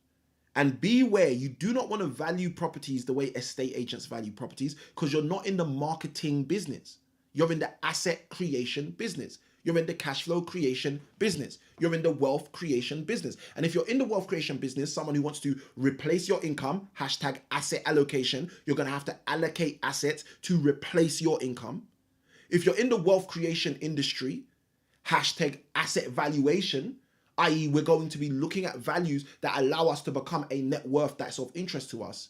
And beware, you do not want to value properties the way estate agents value properties, because you're not in the marketing business. You're in the asset creation business. You're in the cash flow creation business. You're in the wealth creation business. And if you're in the wealth creation business, someone who wants to replace your income, hashtag asset allocation, you're going to have to allocate assets to replace your income. If you're in the wealth creation industry, hashtag asset valuation, i.e. we're going to be looking at values that allow us to become a net worth that's of interest to us.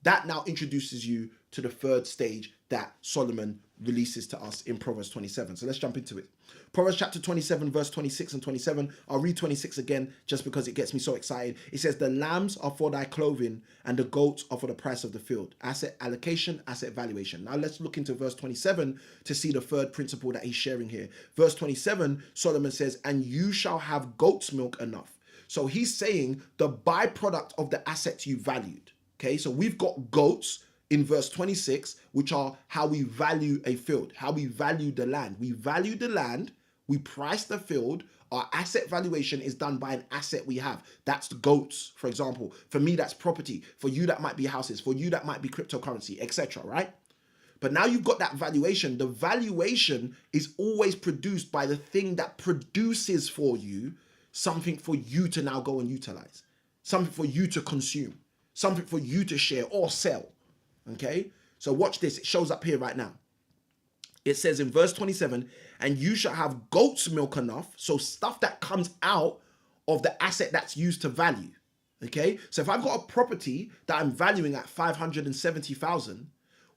That now introduces you to the third stage that Solomon releases to us in Proverbs 27. So let's jump into it. Proverbs chapter 27, verse 26 and 27. I'll read 26 again just because it gets me so excited. It says, the lambs are for thy clothing and the goats are for the price of the field. Asset allocation, asset valuation. Now let's look into verse 27 to see the third principle that he's sharing here. Verse 27, Solomon says, and you shall have goat's milk enough. So he's saying the byproduct of the assets you valued. Okay, so we've got goats in verse 26, which are how we value a field, how we value the land. We value the land, we price the field. Our asset valuation is done by an asset we have. That's the goats, for example. For me, that's property. For you, that might be houses. For you, that might be cryptocurrency, etc., right? But now you've got that valuation. The valuation is always produced by the thing that produces for you something for you to now go and utilize, something for you to consume, something for you to share or sell. Okay, so watch this. It shows up here right now. It says in verse 27, and you shall have goat's milk enough. So stuff that comes out of the asset that's used to value. Okay, so if I've got a property that I'm valuing at 570,000,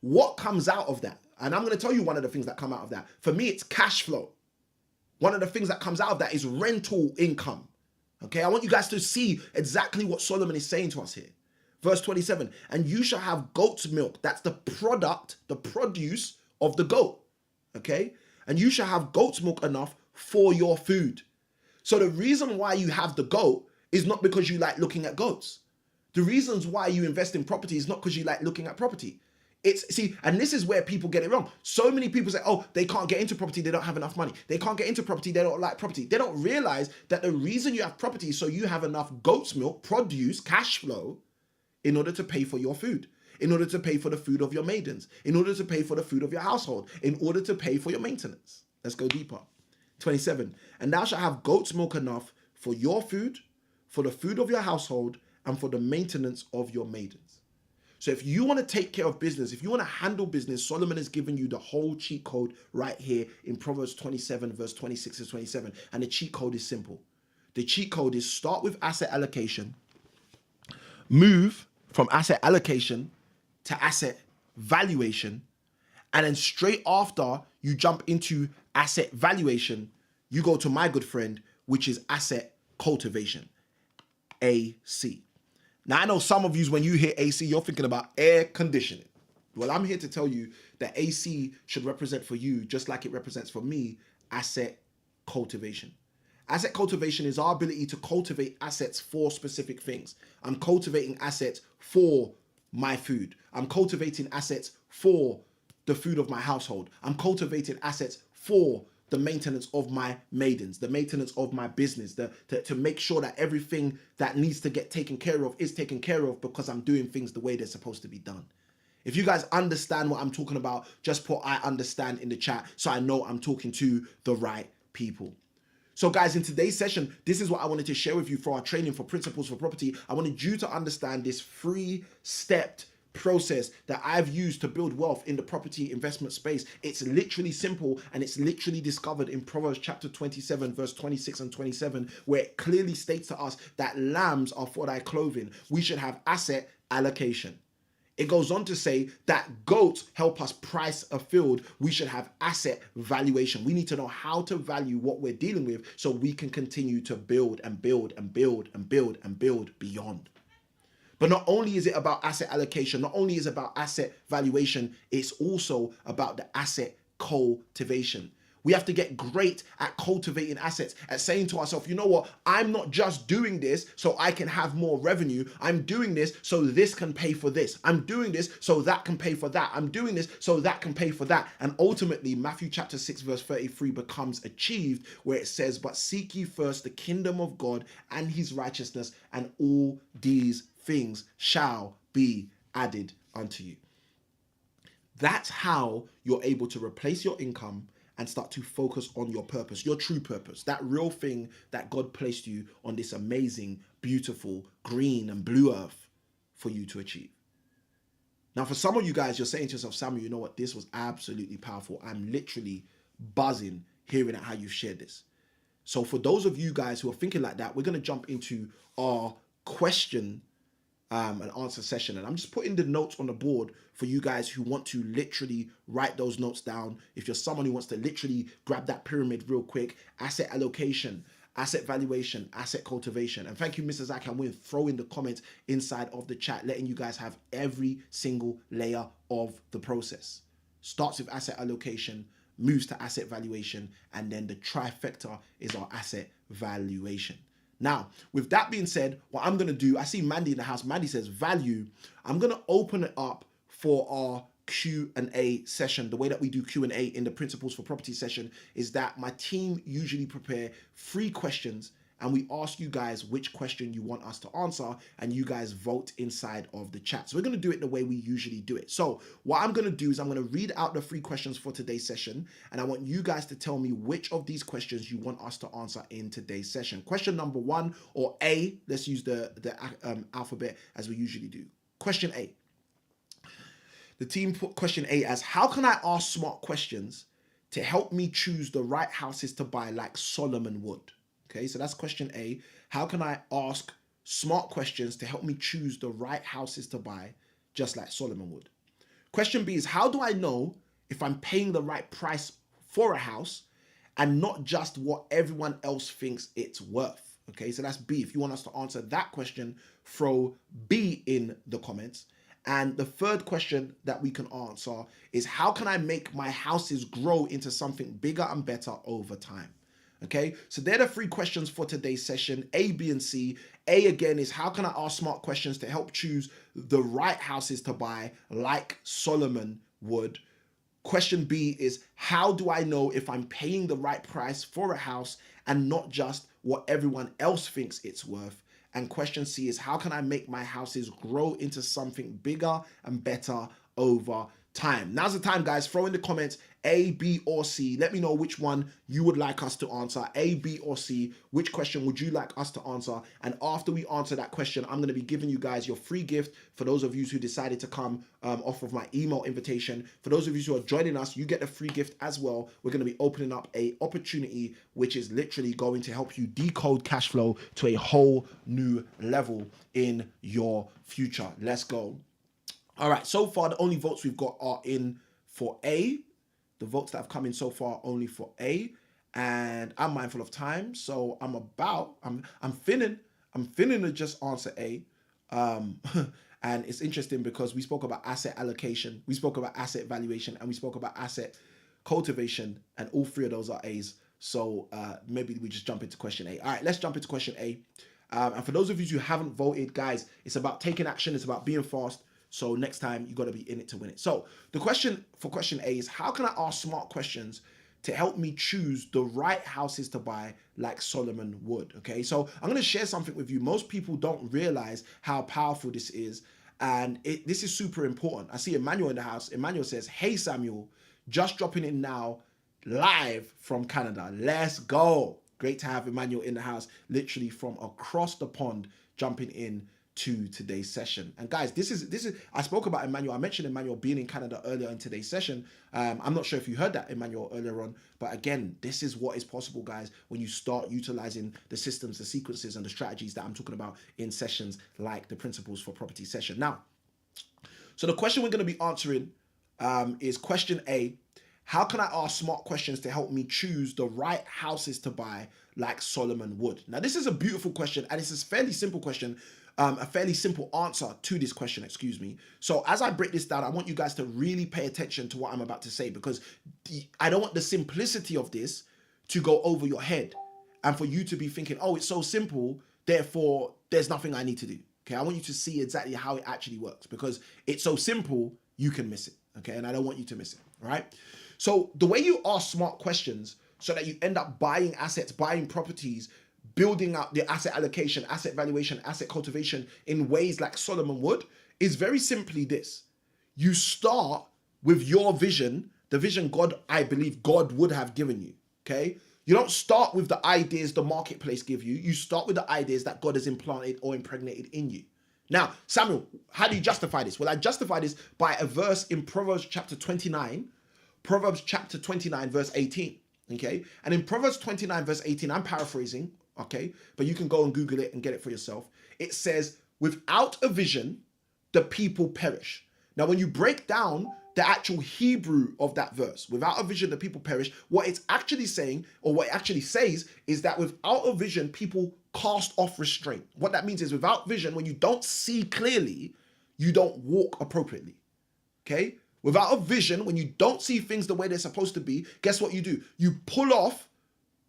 what comes out of that? And I'm going to tell you one of the things that come out of that. For me, it's cash flow. One of the things that comes out of that is rental income. Okay, I want you guys to see exactly what Solomon is saying to us here. Verse 27, and you shall have goat's milk. That's the product, the produce of the goat. Okay, and you shall have goat's milk enough for your food. So the reason why you have the goat is not because you like looking at goats. The reasons why you invest in property is not because you like looking at property. And this is where people get it wrong. So many people say, oh, they can't get into property, they don't have enough money. They can't get into property, they don't like property. They don't realize that the reason you have property is so you have enough goat's milk, produce, cash flow, in order to pay for your food, in order to pay for the food of your maidens, in order to pay for the food of your household, in order to pay for your maintenance. Let's go deeper. 27, and thou shalt have goat's milk enough for your food, for the food of your household, and for the maintenance of your maidens. So if you want to take care of business, if you want to handle business, Solomon has given you the whole cheat code right here in Proverbs 27, verse 26 to 27. And the cheat code is simple. The cheat code is start with asset allocation, move from asset allocation to asset valuation, and then straight after you jump into asset valuation, you go to my good friend, which is asset cultivation, AC. Now, I know some of you, when you hear AC, you're thinking about air conditioning. Well, I'm here to tell you that AC should represent for you, just like it represents for me, asset cultivation. Asset cultivation is our ability to cultivate assets for specific things. I'm cultivating assets for my food. I'm cultivating assets for the food of my household. I'm cultivating assets for the maintenance of my maidens, the maintenance of my business, to make sure that everything that needs to get taken care of is taken care of because I'm doing things the way they're supposed to be done. If you guys understand what I'm talking about, just put I understand in the chat so I know I'm talking to the right people. So guys, in today's session, this is what I wanted to share with you for our training for Principles for Property. I wanted you to understand this 3-stepped process that I've used to build wealth in the property investment space. It's literally simple, and it's literally discovered in Proverbs chapter 27, verse 26 and 27, where it clearly states to us that lambs are for thy clothing. We should have asset allocation. It goes on to say that goats help us price a field. We should have asset valuation. We need to know how to value what we're dealing with so we can continue to build and build and build and build and build beyond. But not only is it about asset allocation, not only is it about asset valuation, it's also about the asset cultivation. We have to get great at cultivating assets, at saying to ourselves, you know what, I'm not just doing this so I can have more revenue. I'm doing this so this can pay for this. I'm doing this so that can pay for that. I'm doing this so that can pay for that. And ultimately, Matthew chapter 6, verse 33 becomes achieved, where it says, but seek ye first the kingdom of God and his righteousness, and all these things shall be added unto you. That's how you're able to replace your income and start to focus on your purpose, your true purpose, that real thing that God placed you on this amazing, beautiful, green and blue earth for you to achieve. Now, for some of you guys, you're saying to yourself, Samuel, you know what? This was absolutely powerful. I'm literally buzzing hearing at how you've shared this. So for those of you guys who are thinking like that, we're going to jump into our question and answer session. And I'm just putting the notes on the board for you guys who want to literally write those notes down. If you're someone who wants to literally grab that pyramid real quick, asset allocation, asset valuation, asset cultivation. And thank you, Mrs. I can win. Throw in the comments inside of the chat, letting you guys have every single layer of the process. Starts with asset allocation, moves to asset valuation, and then the trifecta is our asset valuation. Now, with that being said, what I'm going to do, I see Mandy in the house. Mandy says value. I'm going to open it up for our Q&A session. The way that we do Q&A in the Principles for Property session is that my team usually prepare 3 questions, and we ask you guys which question you want us to answer, and you guys vote inside of the chat. So we're going to do it the way we usually do it. So what I'm going to do is I'm going to read out the 3 questions for today's session, and I want you guys to tell me which of these questions you want us to answer in today's session. Question number 1, or A, let's use the alphabet as we usually do. Question A. The team put question A as, how can I ask smart questions to help me choose the right houses to buy like Solomon would? Okay, so that's question A. How can I ask smart questions to help me choose the right houses to buy just like Solomon would? Question B is, how do I know if I'm paying the right price for a house and not just what everyone else thinks it's worth? Okay, so that's B. If you want us to answer that question, throw B in the comments. And the third question that we can answer is, how can I make my houses grow into something bigger and better over time? Okay, so they're the 3 questions for today's session, A, B, and C. A, again, is how can I ask smart questions to help choose the right houses to buy like Solomon would? Question B is, how do I know if I'm paying the right price for a house and not just what everyone else thinks it's worth? And question C is, how can I make my houses grow into something bigger and better over time? Now's the time, guys. Throw in the comments A, B, or C. Let me know which one you would like us to answer, A, B, or C. Which question would you like us to answer? And after we answer that question, I'm going to be giving you guys your free gift. For those of you who decided to come off of my email invitation, for those of you who are joining us, you get a free gift as well. We're going to be opening up a opportunity which is literally going to help you decode cash flow to a whole new level in your future. Let's go. All right, so far the only votes we've got are in for A. The votes that have come in so far are only for A, and I'm mindful of time, so I'm finna to just answer A. And it's interesting because we spoke about asset allocation, we spoke about asset valuation, and we spoke about asset cultivation, and all 3 of those are A's. So maybe we just jump into question A. All right, let's jump into question A. And for those of you who haven't voted, guys, it's about taking action. It's about being fast. So next time you got to be in it to win it. So the question for question A is, how can I ask smart questions to help me choose the right houses to buy like Solomon would? Okay, so I'm going to share something with you. Most people don't realize how powerful this is. And this is super important. I see Emmanuel in the house. Emmanuel says, hey, Samuel, just dropping in now live from Canada. Let's go. Great to have Emmanuel in the house, literally from across the pond, jumping in to today's session. And guys, this is I spoke about Emmanuel. I mentioned Emmanuel being in Canada earlier in today's session. I'm not sure if you heard that, Emmanuel, earlier on, but again, this is what is possible, guys, when you start utilizing the systems, the sequences, and the strategies that I'm talking about in sessions like the Principles for Property session. Now, so the question we're going to be answering is question A. How can I ask smart questions to help me choose the right houses to buy like Solomon would? Now, this is a beautiful question, and it's a fairly simple question. a fairly simple answer to this question, excuse me. So as I break this down, I want you guys to really pay attention to what I'm about to say, because I don't want the simplicity of this to go over your head and for you to be thinking, oh, it's so simple, therefore there's nothing I need to do. Okay, I want you to see exactly how it actually works, because it's so simple, you can miss it. Okay, and I don't want you to miss it, right? So the way you ask smart questions so that you end up buying assets, buying properties, building up the asset allocation, asset valuation, asset cultivation in ways like Solomon would, is very simply this. You start with your vision, the vision I believe God would have given you, okay? You don't start with the ideas the marketplace give you. You start with the ideas that God has implanted or impregnated in you. Now, Samuel, how do you justify this? Well, I justify this by a verse in Proverbs chapter 29, verse 18, okay? And in Proverbs 29, verse 18, I'm paraphrasing, okay? But you can go and Google it and get it for yourself. It says, without a vision, the people perish. Now, when you break down the actual Hebrew of that verse, without a vision, the people perish, what it's actually saying, or what it actually says, is that without a vision, people cast off restraint. What that means is, without vision, when you don't see clearly, you don't walk appropriately, okay? Without a vision, when you don't see things the way they're supposed to be, guess what you do? You pull off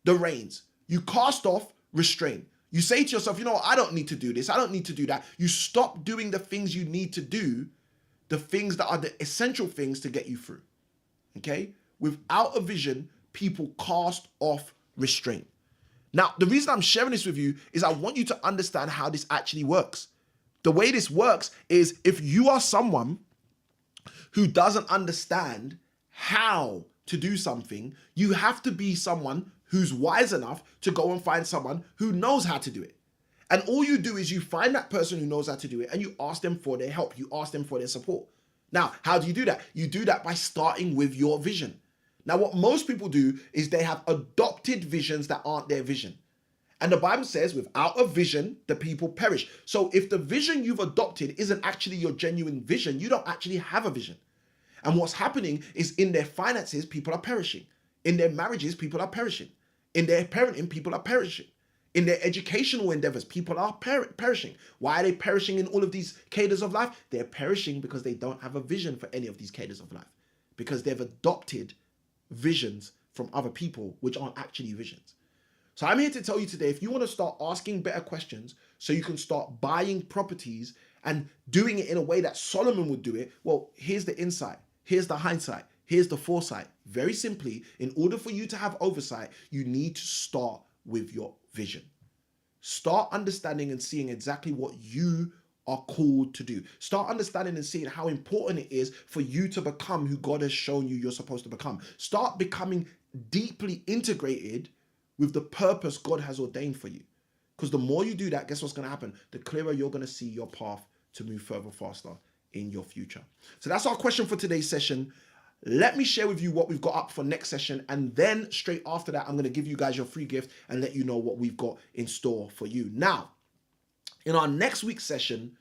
the reins. You cast off restraint. You say to yourself, you know what, I don't need to do this. I don't need to do that. You stop doing the things you need to do, the things that are the essential things to get you through, okay? Without a vision, people cast off restraint. Now, the reason I'm sharing this with you is I want you to understand how this actually works. The way this works is, if you are someone who doesn't understand how to do something, you have to be someone who's wise enough to go and find someone who knows how to do it. And all you do is you find that person who knows how to do it and you ask them for their help. You ask them for their support. Now, how do you do that? You do that by starting with your vision. Now, what most people do is they have adopted visions that aren't their vision. And the Bible says, without a vision, the people perish. So if the vision you've adopted isn't actually your genuine vision, you don't actually have a vision. And what's happening is, in their finances, people are perishing. In their marriages, people are perishing. In their parenting, people are perishing. In their educational endeavors, people are perishing. Why are they perishing in all of these cadres of life? They're perishing because they don't have a vision for any of these cadres of life. Because they've adopted visions from other people, which aren't actually visions. So I'm here to tell you today, if you want to start asking better questions so you can start buying properties and doing it in a way that Solomon would do it, well, here's the insight. Here's the hindsight. Here's the foresight. Very simply, in order for you to have oversight, you need to start with your vision. Start understanding and seeing exactly what you are called to do. Start understanding and seeing how important it is for you to become who God has shown you you're supposed to become. Start becoming deeply integrated with the purpose God has ordained for you. Because the more you do that, guess what's going to happen? The clearer you're going to see your path to move further faster in your future. So that's our question for today's session. Let me share with you what we've got up for next session. And then straight after that, I'm going to give you guys your free gift and let you know what we've got in store for you. Now, in our next week's session,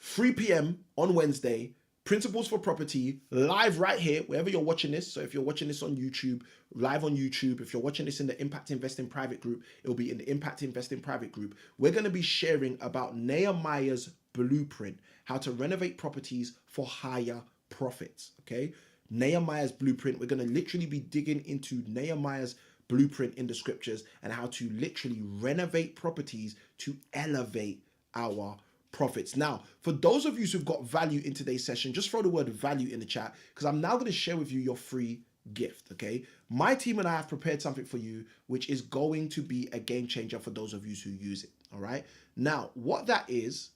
3 p.m. on Wednesday, Principles for Property, live right here, wherever you're watching this. So if you're watching this on YouTube, live on YouTube. If you're watching this in the Impact Investing Private Group, it'll be in the Impact Investing Private Group. We're going to be sharing about Nehemiah's blueprint, how to renovate properties for higher profits, okay? Nehemiah's blueprint. We're going to literally be digging into Nehemiah's blueprint in the scriptures and how to literally renovate properties to elevate our profits. Now, for those of you who've got value in today's session, just throw the word value in the chat, because I'm now going to share with you your free gift, okay? My team and I have prepared something for you, which is going to be a game changer for those of you who use it, all right? Now, what that is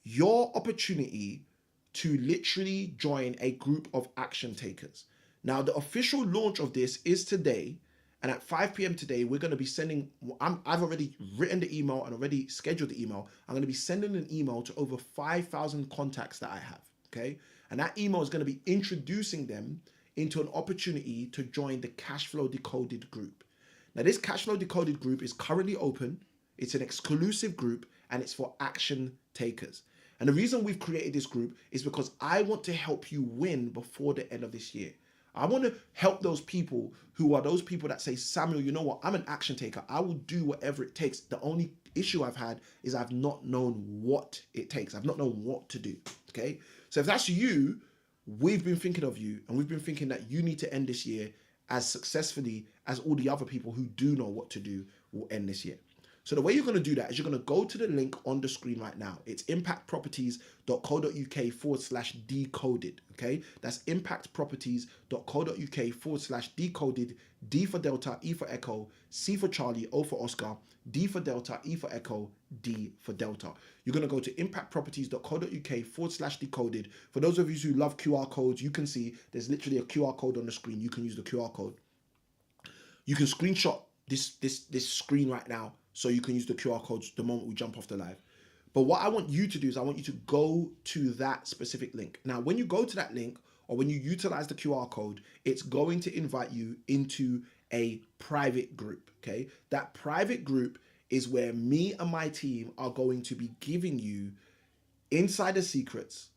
your opportunity to literally join a group of action takers. Now, the official launch of this is today, and at 5 p.m. today, we're going to be sending, I've already written the email and already scheduled the email. I'm going to be sending an email to over 5,000 contacts that I have, okay? And that email is going to be introducing them into an opportunity to join the Cashflow Decoded group. Now, this Cashflow Decoded group is currently open. It's an exclusive group, and it's for action takers. And the reason we've created this group is because I want to help you win before the end of this year. I want to help those people who are those people that say, Samuel, you know what? I'm an action taker. I will do whatever it takes. The only issue I've had is I've not known what it takes. I've not known what to do. Okay. So if that's you, we've been thinking of you, and we've been thinking that you need to end this year as successfully as all the other people who do know what to do will end this year. So the way you're going to do that is you're going to go to the link on the screen right now. It's impactproperties.co.uk/decoded. Okay, that's impactproperties.co.uk/decoded. D for Delta, E for Echo, C for Charlie, O for Oscar, D for Delta, E for Echo, D for Delta. You're going to go to impactproperties.co.uk/decoded. For those of you who love QR codes, you can see there's literally a QR code on the screen. You can use the QR code. You can screenshot this screen right now, so you can use the QR codes the moment we jump off the live. But what I want you to do is I want you to go to that specific link. Now, when you go to that link, or when you utilize the QR code, it's going to invite you into a private group, okay? That private group is where me and my team are going to be giving you insider secrets.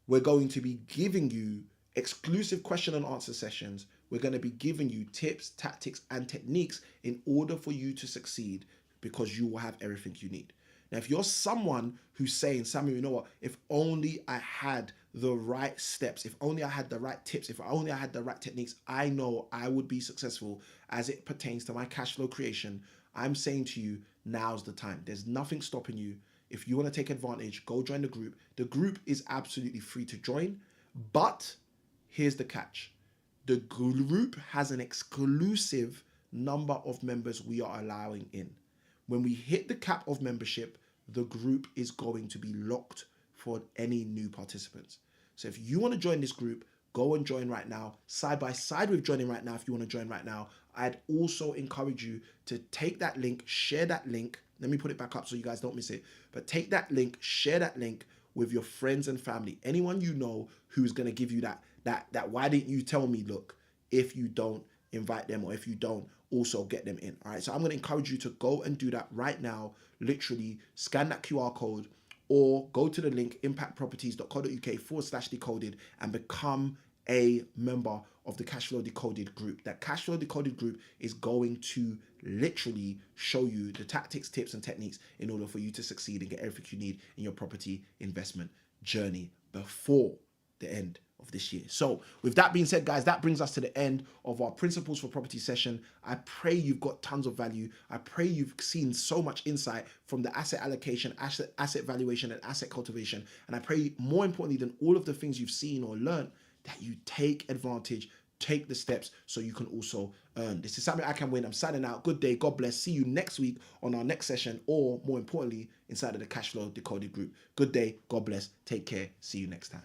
We're going to be giving you exclusive question and answer sessions. We're going to be giving you tips, tactics, and techniques in order for you to succeed, because you will have everything you need. Now, if you're someone who's saying, Samuel, you know what, if only I had the right steps, if only I had the right tips, if only I had the right techniques, I know I would be successful as it pertains to my cash flow creation. I'm saying to you, now's the time. There's nothing stopping you. If you want to take advantage, go join the group. The group is absolutely free to join, but here's the catch. The group has an exclusive number of members we are allowing in. When we hit the cap of membership, the group is going to be locked for any new participants. So if you want to join this group, go and join right now. Side by side with joining right now, if you want to join right now, I'd also encourage you to take that link, share that link. Let me put it back up so you guys don't miss it. But take that link, share that link with your friends and family. Anyone you know who's going to give you that why didn't you tell me look, if you don't invite them, or if you don't also get them in. All right, so I'm going to encourage you to go and do that right now. Literally scan that QR code, or go to the link impactproperties.co.uk/decoded and become a member of the Cashflow Decoded group. That Cashflow Decoded group is going to literally show you the tactics, tips, and techniques in order for you to succeed and get everything you need in your property investment journey before the end of this year. So with that being said, guys, that brings us to the end of our Principles for Property session. I pray you've got tons of value. I pray you've seen so much insight from the asset allocation, asset valuation, and asset cultivation. And I pray, more importantly than all of the things you've seen or learned, that you take advantage, take the steps so you can also earn. This is Samuel I Can Win. I'm signing out. Good day. God bless. See you next week on our next session, or more importantly, inside of the Cashflow Decoded group. Good day. God bless. Take care. See you next time.